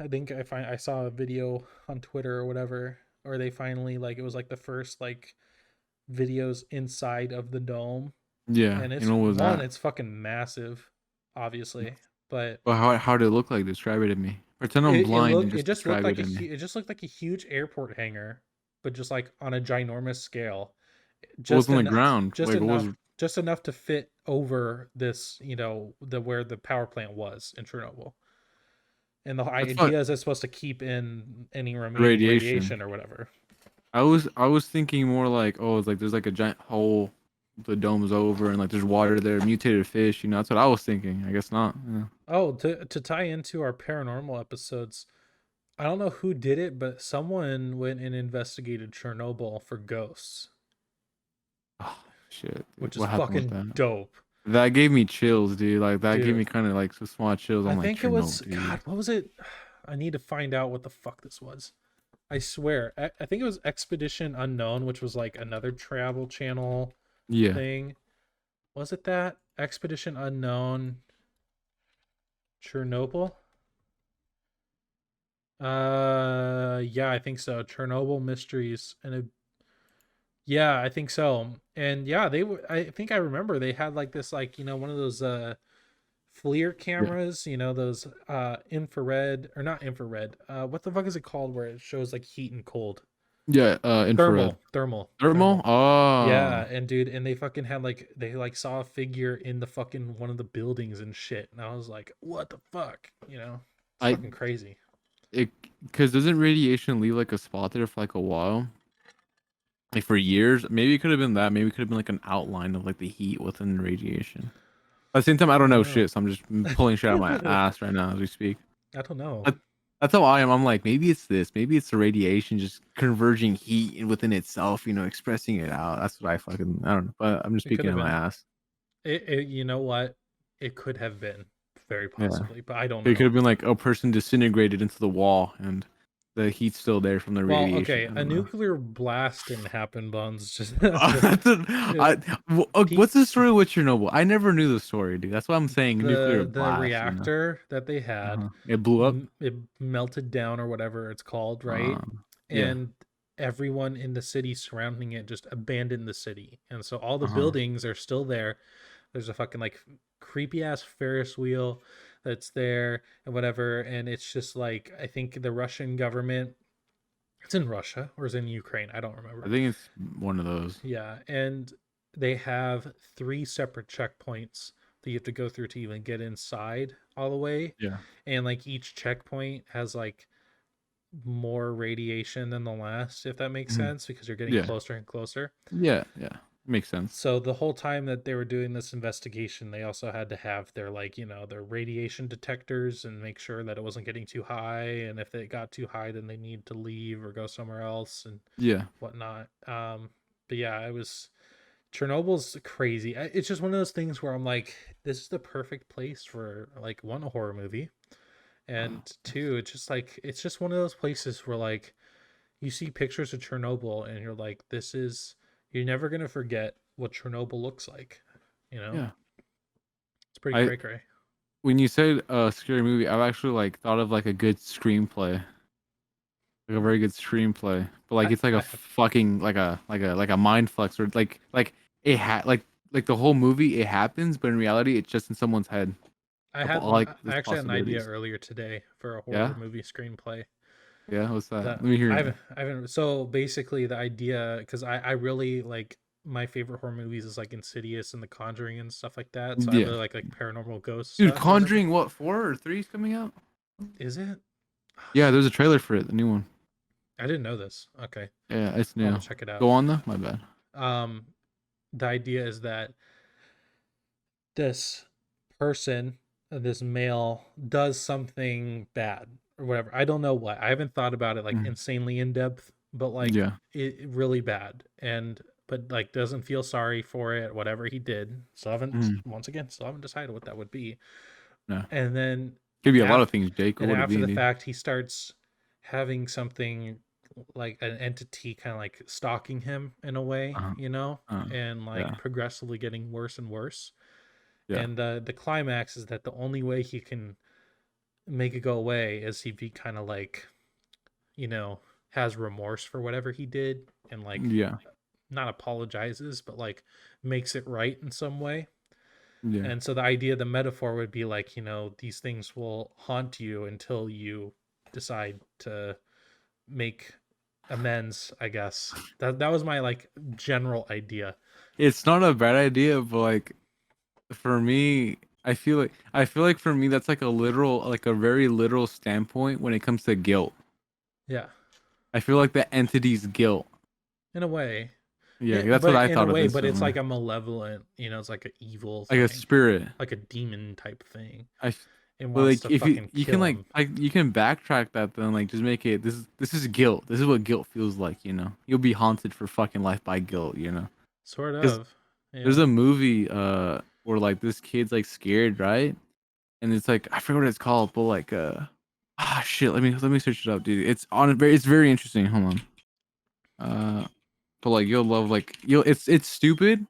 think I saw a video on Twitter or whatever, or they finally like it was like the first like videos inside of the dome. Yeah. And it's what was that? it's fucking massive, obviously. But Well, how did it look like? Describe it to me. Pretend I'm blind and just just looked describe like it to me. it just looked like a huge airport hangar, but just like on a ginormous scale. What was on the ground? Just Like, what enough was? just enough to fit over this, the where the power plant was in Chernobyl. And the idea is it's supposed to keep in any remaining radiation or whatever. I was thinking more like, oh, it's like there's like a giant hole, the dome's over, and like there's water there, mutated fish. That's what I was thinking. I guess not. Yeah. Oh, to tie into our paranormal episodes, I don't know who did it, but someone went and investigated Chernobyl for ghosts, Oh shit! which is What happened with fucking that? dope. That gave me chills, dude. Like that gave Dude. me kind of like some small chills. I'm I like, think it was Chernobyl, dude. God. What was it? I need to find out what the fuck this was. I swear, I think it was Expedition Unknown, which was like another travel channel Yeah. thing. Was it that Expedition Unknown Chernobyl? Yeah, I think so. Chernobyl Mysteries, yeah, I think so. And yeah, they were. I think I remember they had like this, like one of those FLIR cameras. Those infrared or not infrared. What the fuck is it called? Where it shows like heat and cold. Yeah. Infrared. Thermal. Oh. Yeah, and dude, and they fucking had like they like saw a figure in the fucking one of the buildings and shit, and I was like, what the fuck, It's fucking crazy. Because doesn't radiation leave like a spot there for like a while? Like for years? Maybe it could have been that. Maybe it could have been like an outline of like the heat within the radiation. At the same time, I don't know shit, so I'm just pulling shit out of my ass right now as we speak. I don't know. That- That's how I am. I'm like, maybe it's this. Maybe it's the radiation just converging heat within itself, expressing it out. That's what I don't know. But I'm just It could speaking have on my been. ass. You know what? It could have been very Yeah. possibly, but I don't It could know. have been like a person disintegrated into the wall and the heat's still there from the Well, radiation. okay, I a don't know. nuclear blast didn't happen, Bones. Just That's uh, pe- what's the story with Chernobyl? I never knew the story, dude. That's why I'm saying nuclear the blast. reactor that they had, It blew up. it melted down or whatever it's called, right? Yeah. And everyone in the city surrounding it just abandoned the city, and so all the Uh-huh. buildings are still there. There's a fucking like creepy ass Ferris wheel that's there and whatever, and it's just like I think the Russian government. It's in Russia or is it in Ukraine? I don't I remember. think it's one of those. Yeah, and they have three separate checkpoints that you have to go through to even get inside all the way. Yeah. And like each checkpoint has like more radiation than the last, if that makes Mhm. sense, because you're getting Yeah. closer and closer. Yeah. Yeah. Makes sense. So the whole time that they were doing this investigation, they also had to have their like, their radiation detectors and make sure that it wasn't getting too high. And if it got too high, then they need to leave or go somewhere else and Yeah. whatnot. But yeah, it was Chernobyl's crazy. It's just one of those things where I'm like, this is the perfect place for like one, a horror movie, Oh, and two, it's just one of those places where like you see pictures of Chernobyl and you're like, you're never gonna forget what Chernobyl looks like. You know, yeah. it's pretty I cray cray. when you said scary movie, I've actually like thought of like a good screenplay. Like a very good screenplay. But like it's like a I have fucking like a mind flex or like it like the whole movie it happens, but in reality it's just in someone's head. I Of had all one. like I the actually had an idea possibilities. earlier today for a Yeah? horror movie screenplay. Yeah, what's that? Let That me hear it. I haven't. So basically, the idea, because I really like my favorite horror movies is like Insidious and The Conjuring and stuff like that. So I Yeah. really like paranormal ghost Dude, stuff or whatever. Conjuring what, 4 or 3 is coming out? Is it? Oh, Yeah, there's a shit, trailer for it, the new one. I didn't know this. Okay, Yeah, it's I'll have new. to check it out. Go on though? My bad. Um, the idea is that this person, this male, does something bad or whatever. I don't know what. I haven't thought about it like Mhm. insanely in depth, but like Yeah. really bad. And but like doesn't feel sorry for it, whatever he did. Still haven't Mhm. once again, still haven't decided what that would be. Yeah. And then Could be a lot of after things, Jake. What and would it after be, the dude? fact, he starts having something like an entity kind of like stalking him in a way, Uh-huh. and like Yeah. progressively getting worse and worse. Yeah. And the climax is that the only way he can make it go away is if he kind of like, you know, has remorse for whatever he did and like Yeah. not apologizes, but like makes it right in some way. Yeah. And so the idea, the metaphor would be like, these things will haunt you until you decide to make amends, I guess. That was my like general idea. It's not a bad idea, but like for me, I feel like for me that's like a very literal standpoint when it comes to guilt. Yeah. I feel like the entity's guilt. In a way. Yeah, that's what But I in a thought of way, but it's instantly. like a malevolent, it's like an evil Like a thing, spirit. like a demon type thing. I f- It but wants like to if you fucking you can kill like him. you can backtrack that then like just make it this is guilt. This is what guilt feels like. You'll be haunted for fucking life by guilt. Sort Because of. there's Yeah. a movie where like this kid's like scared, right? And it's like I forget what it's called, but like shit, let me search it up, dude. It's very interesting. Hold on. But like you'll love like you'll it's stupid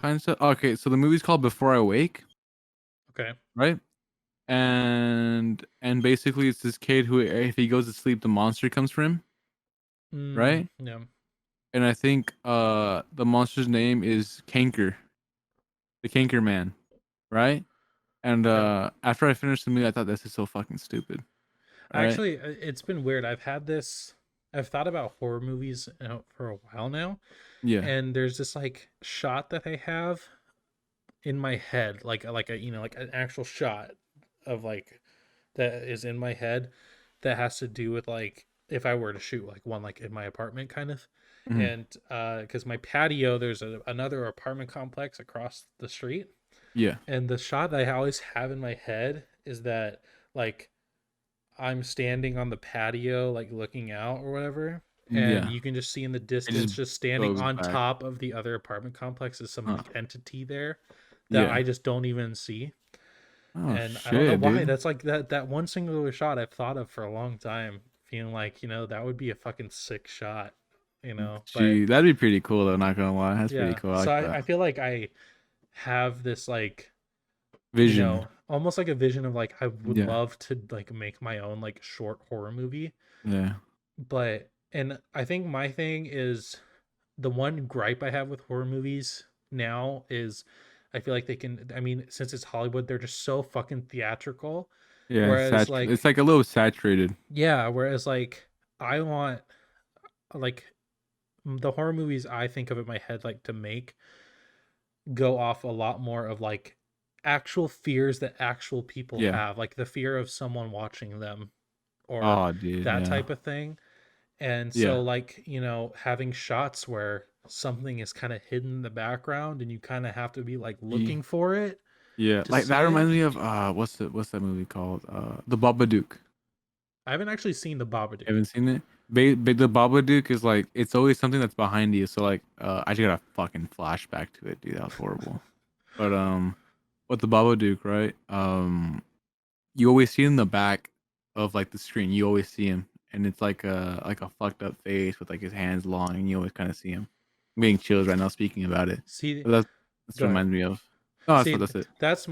kind of stuff. Okay, so the movie's called Before I Wake, Okay. right? And basically it's this kid who if he goes to sleep the monster comes for him, right? Yeah. And I think the monster's name is Canker, the Canker Man, right? And Okay. after I finished the movie I thought this is so fucking stupid, right? Actually, it's been weird. I've thought about horror movies for a while now, Yeah. and there's this like shot that I have in my head, like a like an actual shot of like that is in my head that has to do with like if I were to shoot like one like in my apartment kind of. Mhm. And because my patio, there's another apartment complex across the street. Yeah. And the shot that I always have in my head is that like I'm standing on the patio, like looking out or whatever, and Yeah, you can just see in the it just distance, just standing goes on back. top of the other apartment complex, is some Huh. like entity there that Yeah. I just don't even see. Oh And I don't know shit, why. dude. That's like that one singular shot I've thought of for a long time, feeling like, that would be a fucking sick shot, But Gee, that'd be pretty cool though. Not gonna lie, that's pretty yeah, cool. I so like I that feel like I have this like, vision. almost like a vision of like I would Yeah, love to like make my own like short horror movie. yeah, But and I think my thing is, the one gripe I have with horror movies now is I feel like they can, I mean, since it's Hollywood, they're just so fucking theatrical. yeah. Whereas It's like, like a little saturated. yeah, whereas like I want like the horror movies I think of in my head like to make go off a lot more of like actual fears that actual people Yeah. have, like the fear of someone watching them or Oh, dude. that Yeah. type of thing. And Yeah. so like, having shots where something is kind of hidden in the background and you kind of have to be like Ye- looking for it Yeah. to Like that see it. reminds me of what's that movie called? The Babadook. I haven't actually seen the Babadook. Haven't seen it. The Babadook is like it's always something that's behind you. So like I just got a fucking flashback to it, dude. That was horrible. But with the Babadook, right? You always see in the back of like the screen. You always see him, and it's like a fucked up face with like his hands long, and you always kind of see him. I'm getting chills right now speaking about it. See, But that's go what ahead. reminds me of. No, See, that's it. that's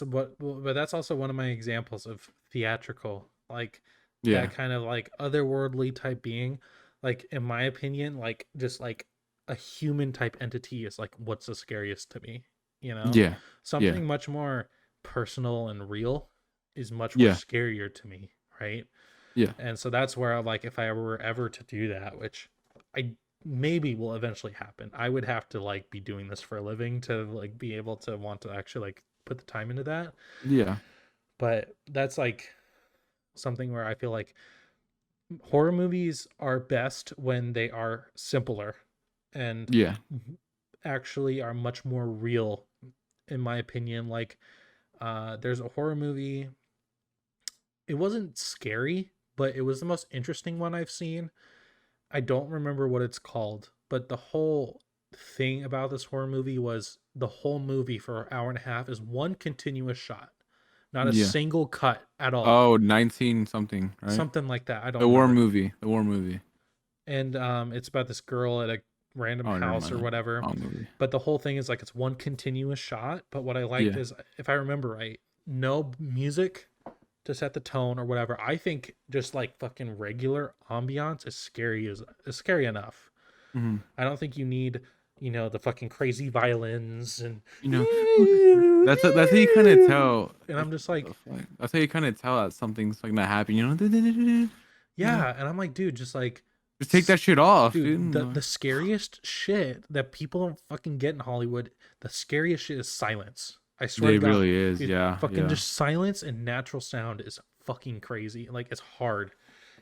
what, but that's also one of my examples of theatrical, like Yeah, that kind of like otherworldly type being. Like in my opinion, like just like a human type entity is like what's the scariest to me. You know, yeah, yeah, something much more personal and real is much more yeah, scarier to me, right? yeah, And so that's where I like, if I were ever to do that, which I maybe will eventually happen, I would have to like be doing this for a living to like be able to want to actually like put the time into that. yeah, But that's like something where I feel like horror movies are best when they are simpler and yeah, actually are much more real, in my opinion. Like there's a horror movie, it wasn't scary, but it was the most interesting one I've seen. I don't remember what it's called, but the whole thing about this horror movie was the whole movie for an hour and a half is one continuous shot, not a yeah. single cut at all. Oh, 19 something, right? Something like that. I don't The war remember. movie. The war movie. And it's about this girl at a random Oh, never house mind or then. whatever. Wrong movie. But the whole thing is like it's one continuous shot. But what I liked Yeah, is, if I remember right, no music to set the tone or whatever. I think just like fucking regular ambiance is scary enough. hmm I don't think you need, the fucking crazy violins and you know, that's how you kind of tell. and I'm just What the like, fuck? That's how you kind of tell that something's like not happy. You know, yeah. yeah, and I'm like, dude, just like, Just take that shit off, dude, the dude. the scariest shit that people don't fucking get in Hollywood, the scariest shit is silence. I swear to It God, really is. dude, Yeah, fucking yeah, just silence and natural sound is fucking crazy. Like it's hard.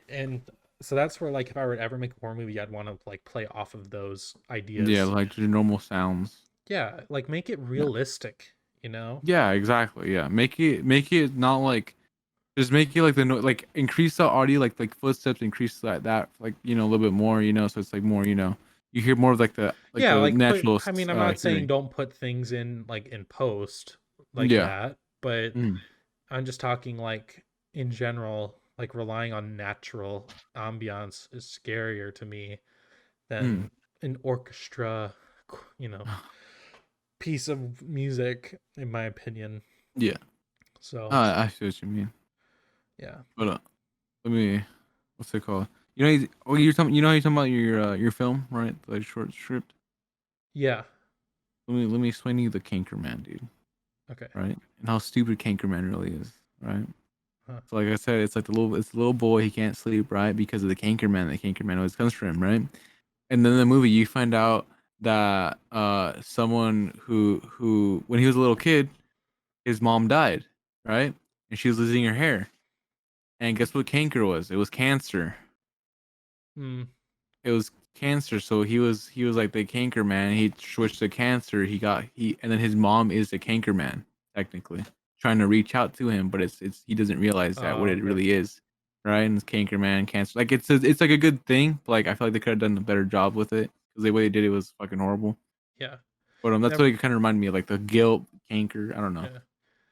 And so that's where like if I were to ever make a horror movie, I'd want to like play off of those yeah. ideas. Like your normal sounds. Yeah, like make it Yeah, realistic, you know? yeah, exactly. Yeah, make it not like just make it like like increase the audio like footsteps, increase that like a little bit more, so it's like more you hear more of like Yeah, the like put, natural I mean, I'm not saying hearing. don't put things in like in post like Yeah. that, but Mm. I'm just talking like in general, like relying on natural ambiance is scarier to me Mm. than an orchestra, you know, piece of music, in my opinion. Yeah. So, I see what you mean. yeah. But let me what's it called? You're talking. How you're talking about your film, right? Like short script. Yeah. Let me explain to you the Canker Man, dude. Okay. Right? And how stupid Canker Man really is, right? Huh. So like I said, it's like it's the little boy, he can't sleep, right? Because of the Canker Man. The Canker Man always comes for him, right? And then in the movie you find out that someone who when he was a little kid, his mom died, right? And she was losing her hair. And guess what canker was? It was cancer. Hmm. It was cancer. So he was like the canker man. He switched to cancer. And then his mom is the canker man, technically. Trying to reach out to him, but it's he doesn't realize that what Oh, it okay. really is. right? And it's canker man, cancer. Like it's like a good thing, but like I feel like they could have done a better job with it because the way they did it was fucking horrible. Yeah. But that's Never. what it kind of reminded me of, like the guilt, canker. I don't know. Yeah.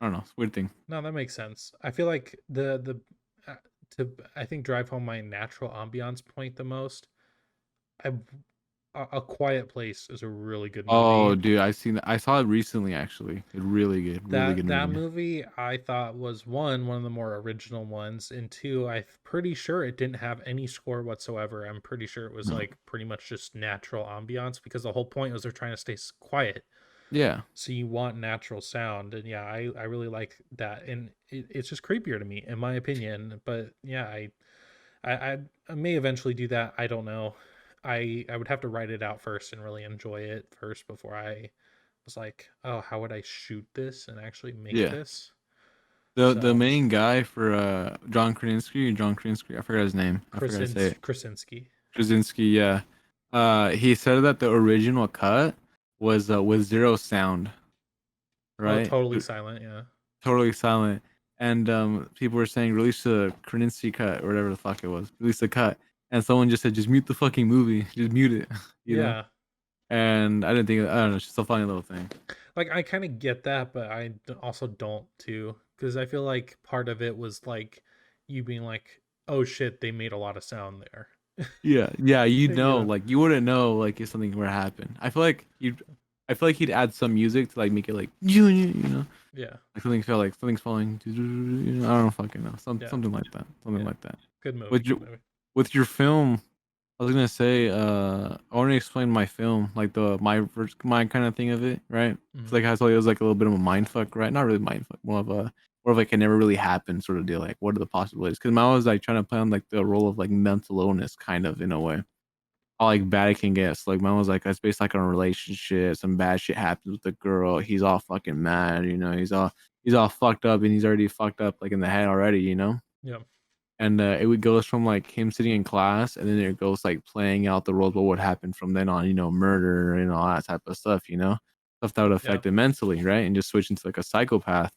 I don't know. It's a weird thing. No, that makes sense. I feel like uh, to I think drive home my natural ambiance point the most. I A Quiet Place is a really good Oh, movie. dude, I seen that. I saw it recently. Actually, it's really good That movie. movie I thought was one of the more original ones, and two, I'm pretty sure it didn't have any score whatsoever. I'm pretty sure it was No. like pretty much just natural ambiance because the whole point was they're trying to stay quiet. Yeah, So you want natural sound, and yeah, I really like that, and it's just creepier to me, in my opinion. But yeah, I may eventually do that. I don't know. I would have to write it out first and really enjoy it first before I was like, oh, how would I shoot this and actually make yeah. this? The So main guy for John Krasinski, I forgot his name. I forgot to say it. Krasinski. Krasinski, yeah. He said that the original cut was with zero sound, Oh, right? totally silent. Yeah. Totally silent. And people were saying release the Krasinski cut or whatever the fuck it was. Release the cut. And someone just said just mute the fucking movie. Just mute it, you know? Yeah. And I don't know, it's just a funny little thing. Like I kind of get that, but also don't too, because I feel like part of it was like you being like, oh shit, they made a lot of sound there. Yeah, yeah, you You know, know. like you wouldn't know like if something were to happen. I feel like he'd add some music to like make it like you know, Yeah. like something felt like something's falling. You know, I don't fucking know, Yeah. something like that, something Yeah. like that. Good movie. With your Good movie. with your film, I was gonna say, I want to explain my film, like my kind of thing of it, right? It's Hmm. like I told you, it was like a little bit of a mind fuck, right? Not really mind fuck, more of like it never really happened sort of deal. Like, what are the possibilities? Because mine was like trying to play on like the role of like mental illness, kind of in a way. How like bad it can get. So like mine was like it's based like on a relationship. Some bad shit happens with the girl. He's all fucking mad, you know. He's all fucked up, and he's already fucked up like in the head already, you know. Yeah. And it would goes from like him sitting in class, and then it goes like playing out the roles what would happen from then on, you know, murder and all that type of stuff, you know, stuff that would Yeah. affect him mentally, right? And just switch into like a psychopath.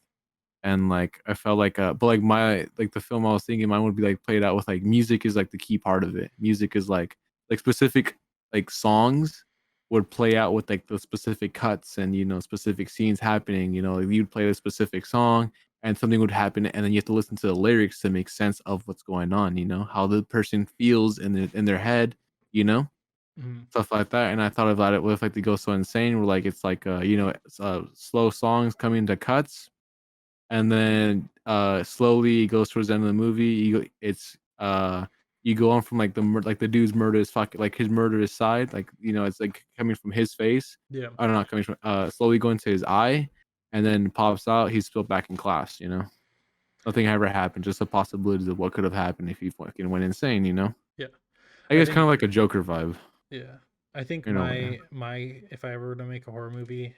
And like I felt like but like my like the film I was thinking mine would be like played out with like music is like the key part of it. Music is like specific like songs would play out with like the specific cuts and you know specific scenes happening. You know, like you'd play a specific song and something would happen, and then you have to listen to the lyrics to make sense of what's going on. You know, how the person feels in their head. You know, Hmm. stuff like that. And I thought about it with like the Go So Insane, where like it's like you know slow songs coming to cuts, and then slowly it goes towards the end of the movie. You go on from like like the dude's murder is fucking like his murderous side, like you know it's like coming from his face. Yeah. I don't know, coming from slowly going to his eye, and then pops out. He's still back in class. You know, nothing ever happened. Just the possibilities of what could have happened if he fucking went insane. You know, Yeah. I I guess kind think. of like a Joker vibe Yeah. I think in a way. my if I ever were to make a horror movie,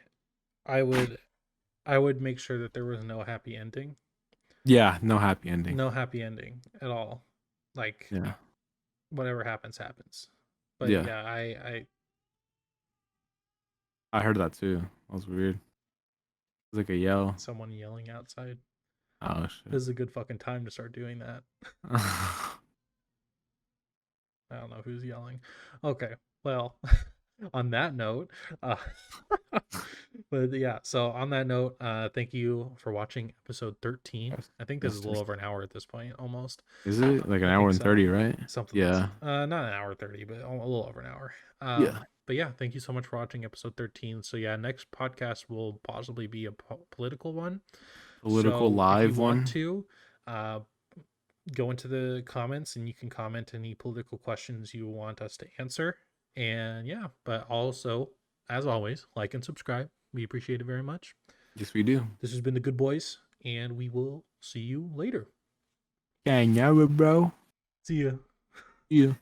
I would I would make sure that there was no happy ending. Yeah, no happy ending. No happy ending at all. Like Yeah, whatever happens, happens. But yeah, yeah, I I heard that too. That was weird. It was like a yell. someone yelling outside. Oh shit. This is a good fucking time to start doing that. I don't know who's yelling. Okay, well, on that note, uh, but yeah, so on that note, thank you for watching episode 13. Yes, I think this yes, is a yes. little over an hour at this point, almost. Is it like an I hour think and so. 30, right? Something like Yeah. not an hour 30, but a little over an hour. Yeah. But yeah, thank you so much for watching episode 13. So yeah, next podcast will possibly be a political one. Political So if you live want one. to, uh, go into the comments and you can comment any political questions you want us to answer. And yeah, but also, as always, like and subscribe. We appreciate it very much. Yes, we do. This has been the Good Boys, and we will see you later. Gang, yeah, bro. See ya. Yeah.